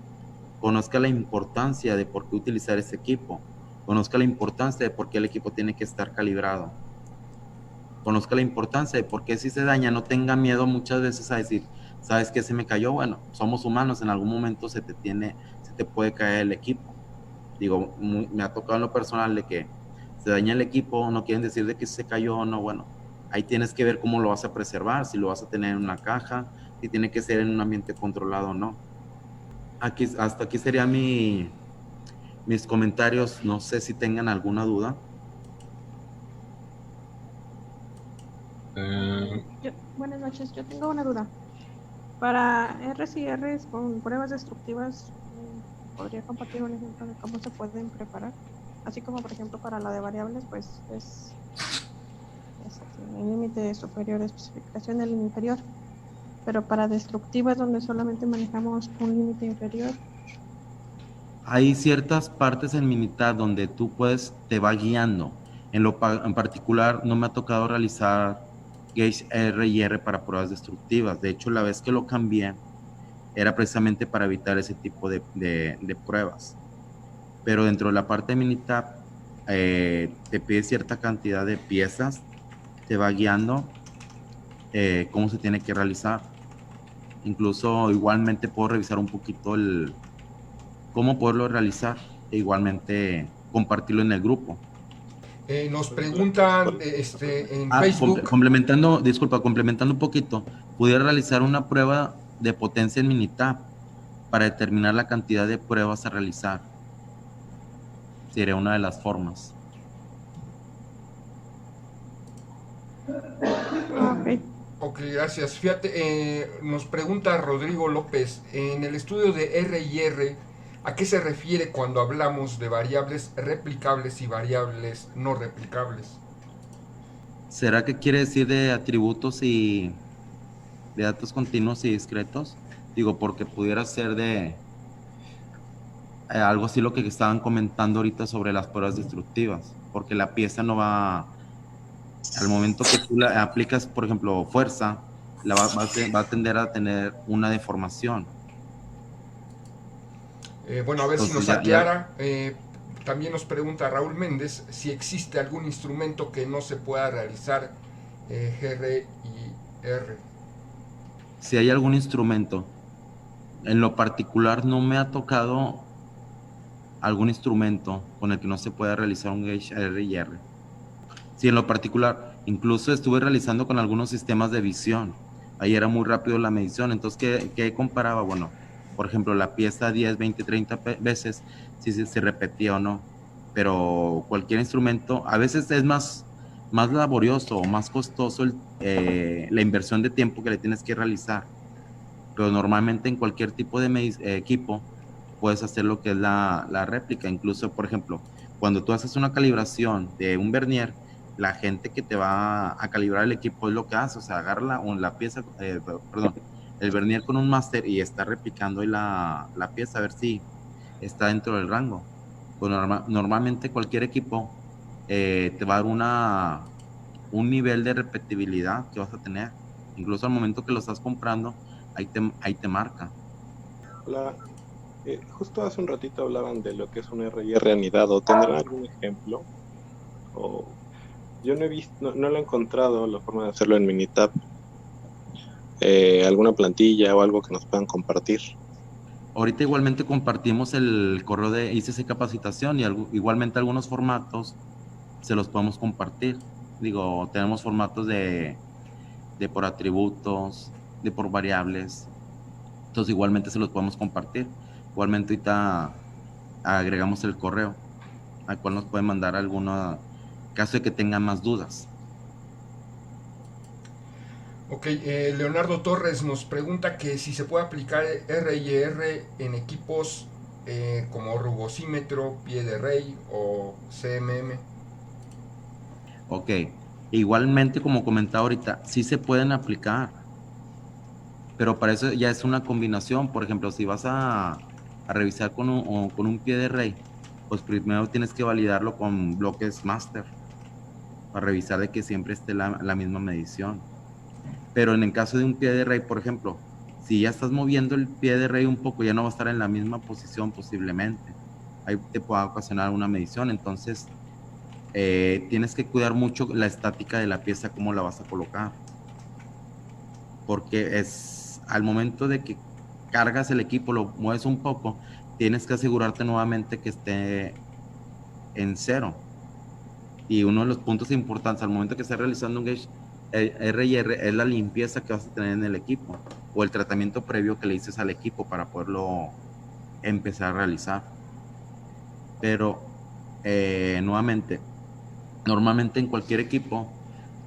conozca la importancia de por qué utilizar ese equipo, conozca la importancia de por qué el equipo tiene que estar calibrado, conozca la importancia de por qué si se daña no tenga miedo muchas veces a decir, ¿sabes qué? Se me cayó. Bueno, somos humanos, en algún momento se te puede caer el equipo. Digo, me ha tocado en lo personal de que se daña el equipo, no quieren decir de que se cayó o no. Bueno, ahí tienes que ver cómo lo vas a preservar, si lo vas a tener en una caja, si tiene que ser en un ambiente controlado o no. Hasta aquí serían mis comentarios. No sé si tengan alguna duda. Buenas noches, yo tengo una duda. Para Rs y Rs con pruebas destructivas, ¿podría compartir un ejemplo de cómo se pueden preparar? Así como, por ejemplo, para la de variables, pues es el límite superior, especificación del inferior. Pero para destructivas, donde solamente manejamos un límite inferior. Hay ciertas partes en Minitab donde tú te va guiando. En particular, no me ha tocado realizar gauge R y R para pruebas destructivas. De hecho, la vez que lo cambié, era precisamente para evitar ese tipo de pruebas. Pero dentro de la parte de Minitab, te pide cierta cantidad de piezas, te va guiando cómo se tiene que realizar. Incluso igualmente puedo revisar un poquito cómo poderlo realizar e igualmente compartirlo en el grupo. Nos preguntan en Facebook. Complementando un poquito, pudiera realizar una prueba de potencia en Minitab para determinar la cantidad de pruebas a realizar. Sería una de las formas. Ok. Ok, gracias. Fíjate, nos pregunta Rodrigo López, en el estudio de R&R, ¿a qué se refiere cuando hablamos de variables replicables y variables no replicables? ¿Será que quiere decir de atributos y de datos continuos y discretos? Digo, porque pudiera ser de algo así lo que estaban comentando ahorita sobre las pruebas destructivas, porque la pieza no va, al momento que tú la aplicas, por ejemplo, fuerza, va a tender a tener una deformación. Bueno, a ver si Entonces nos aclara. También nos pregunta Raúl Méndez si existe algún instrumento que no se pueda realizar GR y R. Si hay algún instrumento, en lo particular no me ha tocado algún instrumento con el que no se pueda realizar un gauge R y R. Sí, en lo particular, incluso estuve realizando con algunos sistemas de visión. Ahí era muy rápido la medición. Entonces, ¿qué comparaba? Bueno, por ejemplo, la pieza 10, 20, 30 veces, si se repetía o no. Pero cualquier instrumento, a veces es más laborioso o más costoso la inversión de tiempo que le tienes que realizar. Pero normalmente en cualquier tipo de equipo puedes hacer lo que es la réplica. Incluso, por ejemplo, cuando tú haces una calibración de un vernier, la gente que te va a calibrar el equipo es lo que hace, o sea, agarra la pieza, perdón, el vernier con un máster y está replicando ahí la pieza a ver si está dentro del rango. Pues normalmente cualquier equipo te va a dar un nivel de repetibilidad que vas a tener. Incluso al momento que lo estás comprando, ahí te marca. Hola, justo hace un ratito hablaban de lo que es un R&R anidado. ¿Tendrán algún ejemplo? O yo no he visto, no lo he encontrado la forma de hacerlo en Minitab. ¿Alguna plantilla o algo que nos puedan compartir? Ahorita igualmente compartimos el correo de ICC Capacitación y igualmente algunos formatos se los podemos compartir. Digo, tenemos formatos de por atributos, de por variables. Entonces igualmente se los podemos compartir. Igualmente ahorita agregamos el correo al cual nos pueden mandar alguna caso de que tengan más dudas. Ok, Leonardo Torres nos pregunta que si se puede aplicar R&R en equipos como rugosímetro, pie de rey o CMM. Ok, igualmente como comentaba ahorita, sí se pueden aplicar, pero para eso ya es una combinación. Por ejemplo, si vas a revisar con un pie de rey, pues primero tienes que validarlo con bloques master para revisar de que siempre esté la misma medición. Pero en el caso de un pie de rey, por ejemplo, si ya estás moviendo el pie de rey un poco, ya no va a estar en la misma posición posiblemente. Ahí te puede ocasionar una medición. Entonces, tienes que cuidar mucho la estática de la pieza, cómo la vas a colocar. Porque es al momento de que cargas el equipo, lo mueves un poco, tienes que asegurarte nuevamente que esté en cero. Y uno de los puntos importantes al momento que estés realizando un gauge R&R es la limpieza que vas a tener en el equipo o el tratamiento previo que le dices al equipo para poderlo empezar a realizar. Pero nuevamente, normalmente en cualquier equipo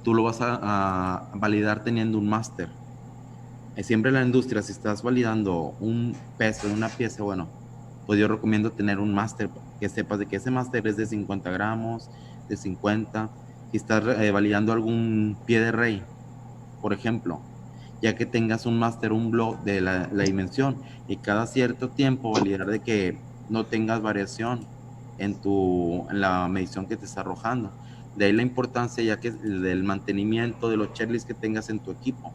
tú lo vas a validar teniendo un máster. Siempre en la industria, si estás validando un peso de una pieza, bueno, pues yo recomiendo tener un máster, que sepas de que ese máster es de 50 gramos, de 50. Si estás validando algún pie de rey, por ejemplo, ya que tengas un máster, un blog de la dimensión, y cada cierto tiempo validar de que no tengas variación en la medición que te está arrojando. De ahí la importancia ya que del mantenimiento de los checklists que tengas en tu equipo.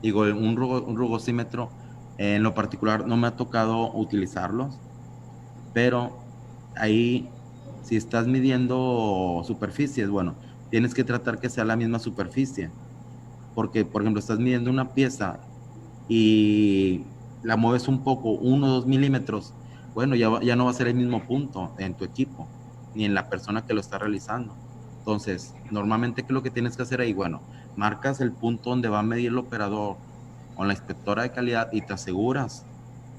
Digo, un rugosímetro en lo particular no me ha tocado utilizarlos, pero ahí si estás midiendo superficies, bueno, tienes que tratar que sea la misma superficie, porque por ejemplo estás midiendo una pieza y la mueves un poco, 1 o 2 milímetros, bueno, ya no va a ser el mismo punto en tu equipo, ni en la persona que lo está realizando. Entonces, normalmente, ¿qué es lo que tienes que hacer ahí? Bueno, marcas el punto donde va a medir el operador o la inspectora de calidad y te aseguras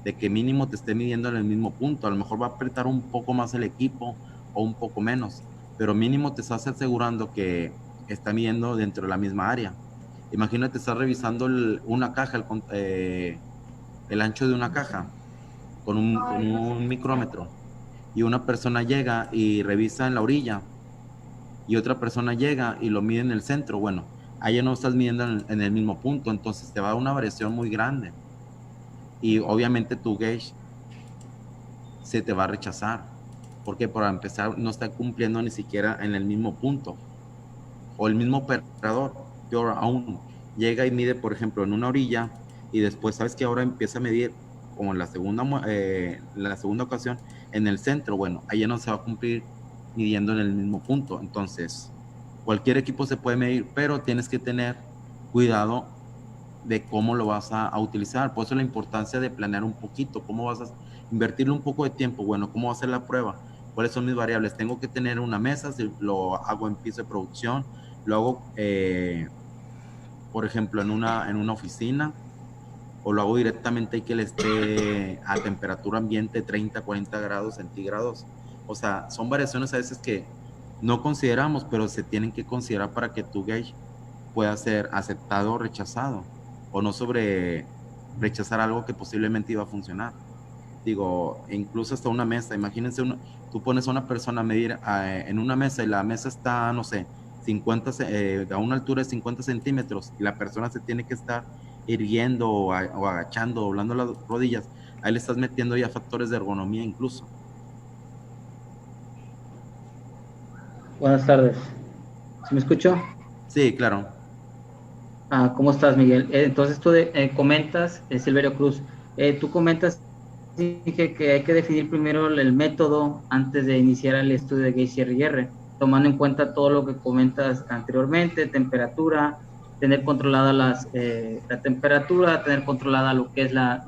de que mínimo te esté midiendo en el mismo punto. A lo mejor va a apretar un poco más el equipo o un poco menos, pero mínimo te estás asegurando que está midiendo dentro de la misma área. Imagínate, estás revisando una caja, el ancho de una caja con un micrómetro, y una persona llega y revisa en la orilla, y otra persona llega y lo mide en el centro. Bueno, ahí ya no estás midiendo en el mismo punto, entonces te va a dar una variación muy grande, y obviamente tu gauge se te va a rechazar, porque para empezar no está cumpliendo ni siquiera en el mismo punto. O el mismo operador, peor aún, llega y mide, por ejemplo, en una orilla, y después, ¿sabes que ahora empieza a medir, como en la segunda ocasión, en el centro? Bueno, ahí ya no se va a cumplir midiendo en el mismo punto. Entonces, cualquier equipo se puede medir, pero tienes que tener cuidado de cómo lo vas a utilizar. Por eso la importancia de planear un poquito, cómo vas a invertirle un poco de tiempo. Bueno, ¿cómo va a ser la prueba? ¿Cuáles son mis variables? Tengo que tener una mesa, si lo hago en piso de producción, lo hago, por ejemplo, en una oficina, o lo hago directamente y que le esté a temperatura ambiente 30, 40 grados centígrados. O sea, son variaciones a veces que no consideramos, pero se tienen que considerar para que tu gauge pueda ser aceptado o rechazado, o no sobre rechazar algo que posiblemente iba a funcionar. Digo, incluso hasta una mesa, imagínense, tú pones a una persona a medir en una mesa, y la mesa está, no sé, 50, a una altura de 50 centímetros, y la persona se tiene que estar irguiendo o agachando, doblando las rodillas. Ahí le estás metiendo ya factores de ergonomía incluso. Buenas tardes. ¿Sí me escuchó? Sí, claro. ¿Cómo estás, Miguel? Entonces tú comentas, Silverio Cruz, tú comentas que hay que definir primero el método antes de iniciar el estudio de gauge RR, tomando en cuenta todo lo que comentas anteriormente, temperatura, tener controlada la temperatura, tener controlada lo que es las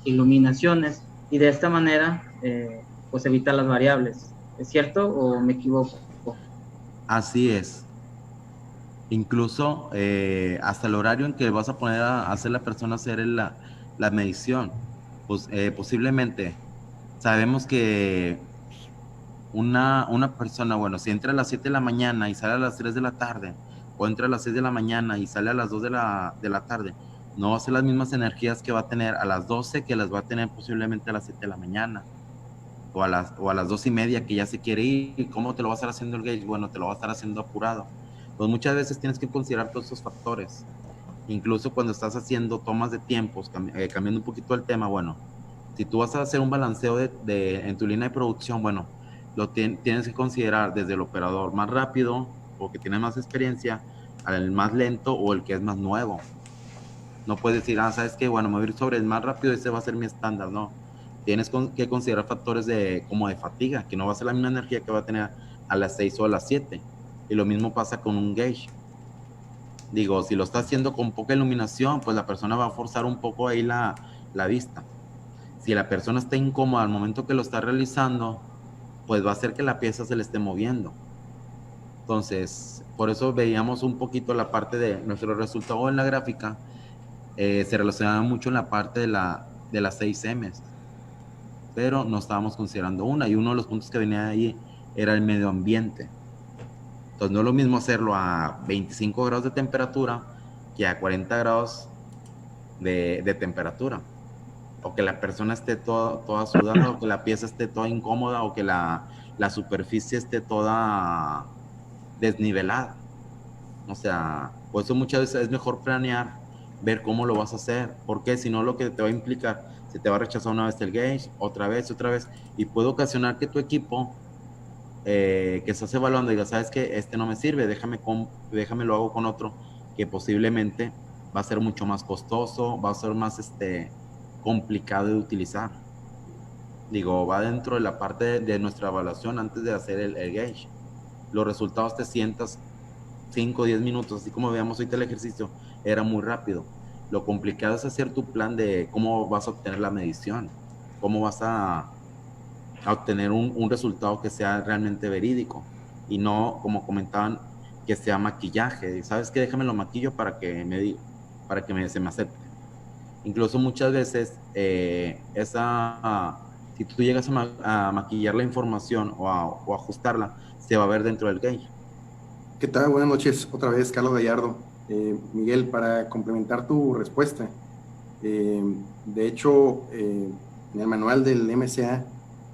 iluminaciones, y de esta manera pues evitar las variables. ¿Es cierto o me equivoco? Así es. Incluso hasta el horario en que vas a poner a hacer la persona hacer la medición, pues posiblemente sabemos que una persona, bueno, si entra a las 7 de la mañana y sale a las 3 de la tarde, o entra a las 6 de la mañana y sale a las 2 de la tarde, no va a ser las mismas energías que va a tener a las 12 que las va a tener posiblemente a las 7 de la mañana, o a las 2:30 que ya se quiere ir. ¿Y cómo te lo va a estar haciendo el gauge? Bueno, te lo va a estar haciendo apurado. Pues muchas veces tienes que considerar todos esos factores. Incluso cuando estás haciendo tomas de tiempos, cambiando un poquito el tema, bueno, si tú vas a hacer un balanceo en tu línea de producción, bueno, tienes que considerar desde el operador más rápido, o que tiene más experiencia, al más lento, o el que es más nuevo. No puedes decir, ¿sabes qué? Bueno, me voy a ir sobre el más rápido, ese va a ser mi estándar. No, tienes que considerar factores como de fatiga, que no va a ser la misma energía que va a tener a las 6 o a las 7. Y lo mismo pasa con un gauge. Digo, si lo está haciendo con poca iluminación, pues la persona va a forzar un poco ahí la vista. Si la persona está incómoda al momento que lo está realizando, pues va a hacer que la pieza se le esté moviendo. Entonces, por eso veíamos un poquito la parte de nuestro resultado en la gráfica, se relacionaba mucho en la parte de las 6 M's, pero no estábamos considerando una, y uno de los puntos que venía ahí era el medio ambiente. Entonces no es lo mismo hacerlo a 25 grados de temperatura que a 40 grados de temperatura, o que la persona esté toda sudada, o que la pieza esté toda incómoda, o que la superficie esté toda desnivelada. O sea, por eso muchas veces es mejor planear, ver cómo lo vas a hacer, porque si no, lo que te va a implicar, se te va a rechazar una vez el gauge, otra vez, y puede ocasionar que tu equipo que estás evaluando diga, ¿sabes qué? Este no me sirve, déjame lo hago con otro, que posiblemente va a ser mucho más costoso, va a ser más complicado de utilizar. Digo, va dentro de la parte de nuestra evaluación antes de hacer el gauge. Los resultados te sientas 5 o 10 minutos, así como veíamos ahorita el ejercicio, era muy rápido. Lo complicado es hacer tu plan de cómo vas a obtener la medición, cómo vas a obtener un resultado que sea realmente verídico, y no, como comentaban, que sea maquillaje. ¿Sabes qué? Déjame lo maquillo para que se me acepte. Incluso muchas veces si tú llegas a maquillar la información o a ajustarla, se va a ver dentro del gauge. ¿Qué tal? Buenas noches, otra vez Carlos Gallardo. Miguel, para complementar tu respuesta, de hecho, en el manual del MCA,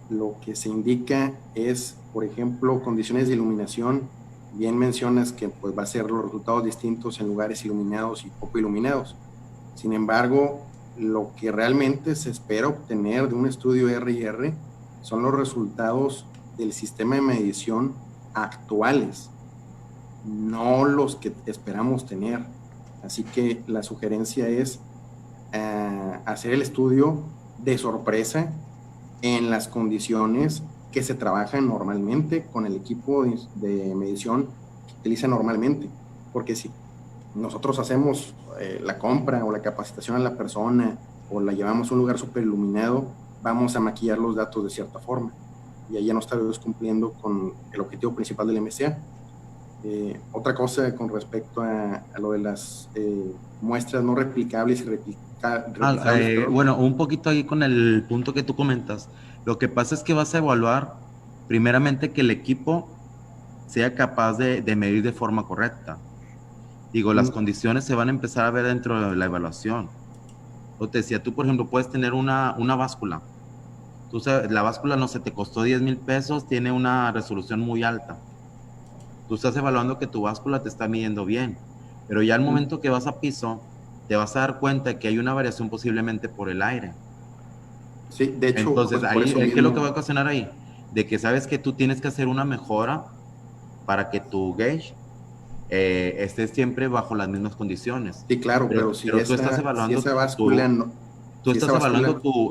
lo que se indica es, por ejemplo, condiciones de iluminación. Bien mencionas que pues, va a ser los resultados distintos en lugares iluminados y poco iluminados. Sin embargo, lo que realmente se espera obtener de un estudio RIR son los resultados del sistema de medición actuales, no los que esperamos tener. Así que la sugerencia es hacer el estudio de sorpresa en las condiciones que se trabajan normalmente con el equipo de medición que utiliza normalmente, porque si nosotros hacemos la compra o la capacitación a la persona o la llevamos a un lugar súper iluminado, vamos a maquillar los datos de cierta forma y ahí ya no estamos cumpliendo con el objetivo principal del MCA. Otra cosa con respecto a lo de las muestras no replicables y replicables. Bueno, un poquito ahí con el punto que tú comentas. Lo que pasa es que vas a evaluar primeramente que el equipo sea capaz de medir de forma correcta. Digo, las condiciones se van a empezar a ver dentro de la evaluación. O te decía, tú por ejemplo puedes tener una báscula. Tú sabes, la báscula no sé, te costó 10,000 pesos, tiene una resolución muy alta. Tú estás evaluando que tu báscula te está midiendo bien, pero ya al momento que vas a piso, te vas a dar cuenta que hay una variación posiblemente por el aire. Sí, de hecho. Entonces, pues, ahí, ¿qué es lo que va a ocasionar ahí? De que sabes que tú tienes que hacer una mejora para que tu gauge esté siempre bajo las mismas condiciones. Sí, claro, pero si tú estás evaluando,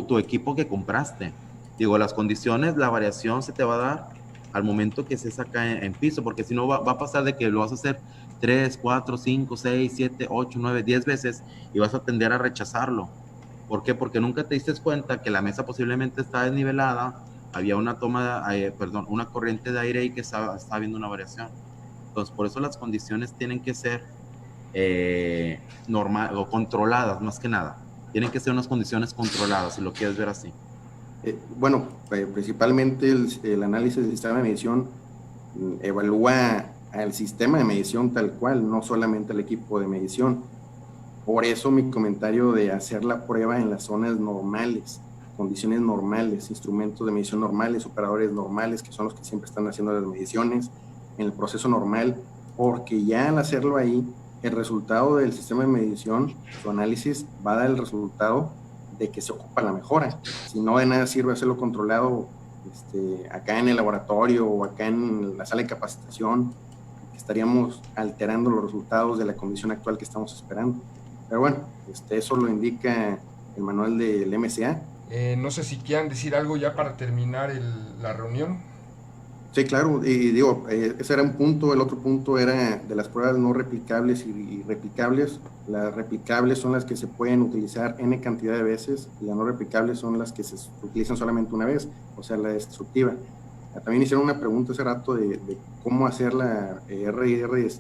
tu equipo que compraste. Digo, las condiciones, la variación se te va a dar al momento que se saca en piso, porque si no va a pasar de que lo vas a hacer 3, 4, 5, 6, 7, 8, 9, 10 veces y vas a tender a rechazarlo. ¿Por qué? Porque nunca te diste cuenta que la mesa posiblemente está desnivelada, había una una corriente de aire y que estaba habiendo una variación. Entonces, por eso las condiciones tienen que ser normal o controladas, más que nada. Tienen que ser unas condiciones controladas, si lo quieres ver así. Principalmente el análisis del sistema de medición evalúa al sistema de medición tal cual, no solamente al equipo de medición. Por eso mi comentario de hacer la prueba en las zonas normales, condiciones normales, instrumentos de medición normales, operadores normales, que son los que siempre están haciendo las mediciones, en el proceso normal, porque ya al hacerlo ahí, el resultado del sistema de medición, su análisis, va a dar el resultado de que se ocupa la mejora. Si no, de nada sirve hacerlo controlado acá en el laboratorio o acá en la sala de capacitación, que estaríamos alterando los resultados de la condición actual que estamos esperando. Pero bueno, eso lo indica el manual del MCA. No sé si quieran decir algo ya para terminar la reunión. Sí, claro, y digo, ese era un punto. El otro punto era de las pruebas no replicables y replicables. Las replicables son las que se pueden utilizar N cantidad de veces, y las no replicables son las que se utilizan solamente una vez, o sea, la destructiva. También hicieron una pregunta hace rato de cómo hacer la RIR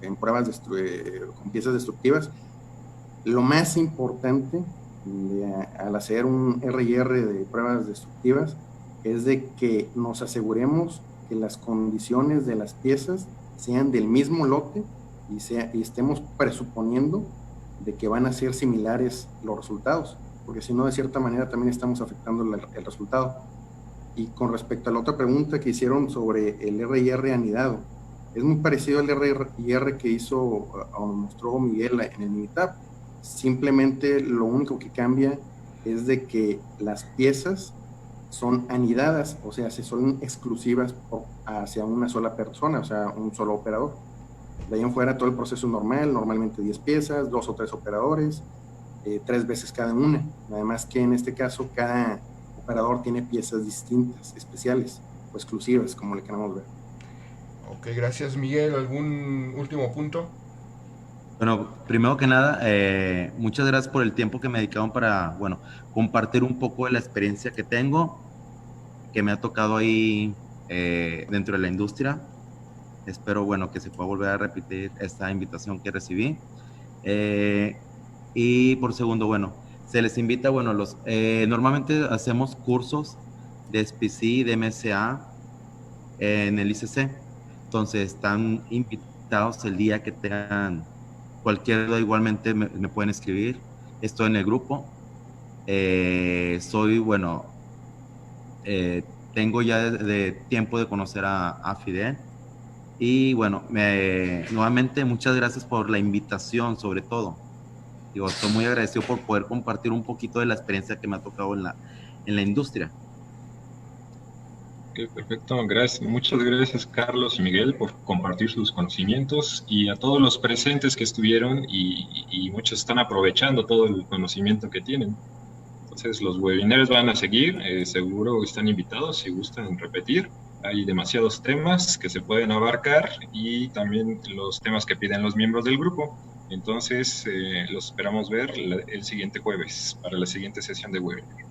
en pruebas con piezas destructivas. Lo más importante al hacer un RIR de pruebas destructivas es de que nos aseguremos que las condiciones de las piezas sean del mismo lote y estemos presuponiendo de que van a ser similares los resultados, porque si no, de cierta manera también estamos afectando el resultado. Y con respecto a la otra pregunta que hicieron sobre el RIR anidado, es muy parecido al RIR que mostró Miguel en el Minitab. Simplemente lo único que cambia es de que las piezas son anidadas, o sea, son exclusivas hacia una sola persona, o sea, un solo operador. De ahí en fuera todo el proceso es normal, normalmente 10 piezas, 2 o 3 operadores, 3 veces cada una. Además que en este caso cada operador tiene piezas distintas, especiales o exclusivas, como le queramos ver. Ok, gracias Miguel. ¿Algún último punto? Bueno, primero que nada, muchas gracias por el tiempo que me dedicaron para, compartir un poco de la experiencia que tengo, que me ha tocado ahí dentro de la industria. Espero, que se pueda volver a repetir esta invitación que recibí. Y por segundo, bueno, se les invita, bueno, normalmente hacemos cursos de SPC, de MSA en el ICC. Entonces están invitados el día que tengan cualquier duda, igualmente me pueden escribir. Estoy en el grupo. Tengo ya de tiempo de conocer a Fidel. Y bueno, nuevamente muchas gracias por la invitación, sobre todo. Digo, estoy muy agradecido por poder compartir un poquito de la experiencia que me ha tocado en la industria. Ok, perfecto, gracias. Muchas gracias, Carlos y Miguel, por compartir sus conocimientos, y a todos los presentes que estuvieron, y muchos están aprovechando todo el conocimiento que tienen. Entonces los webinars van a seguir, seguro están invitados si gustan repetir. Hay demasiados temas que se pueden abarcar y también los temas que piden los miembros del grupo. Entonces los esperamos ver el siguiente jueves para la siguiente sesión de webinar.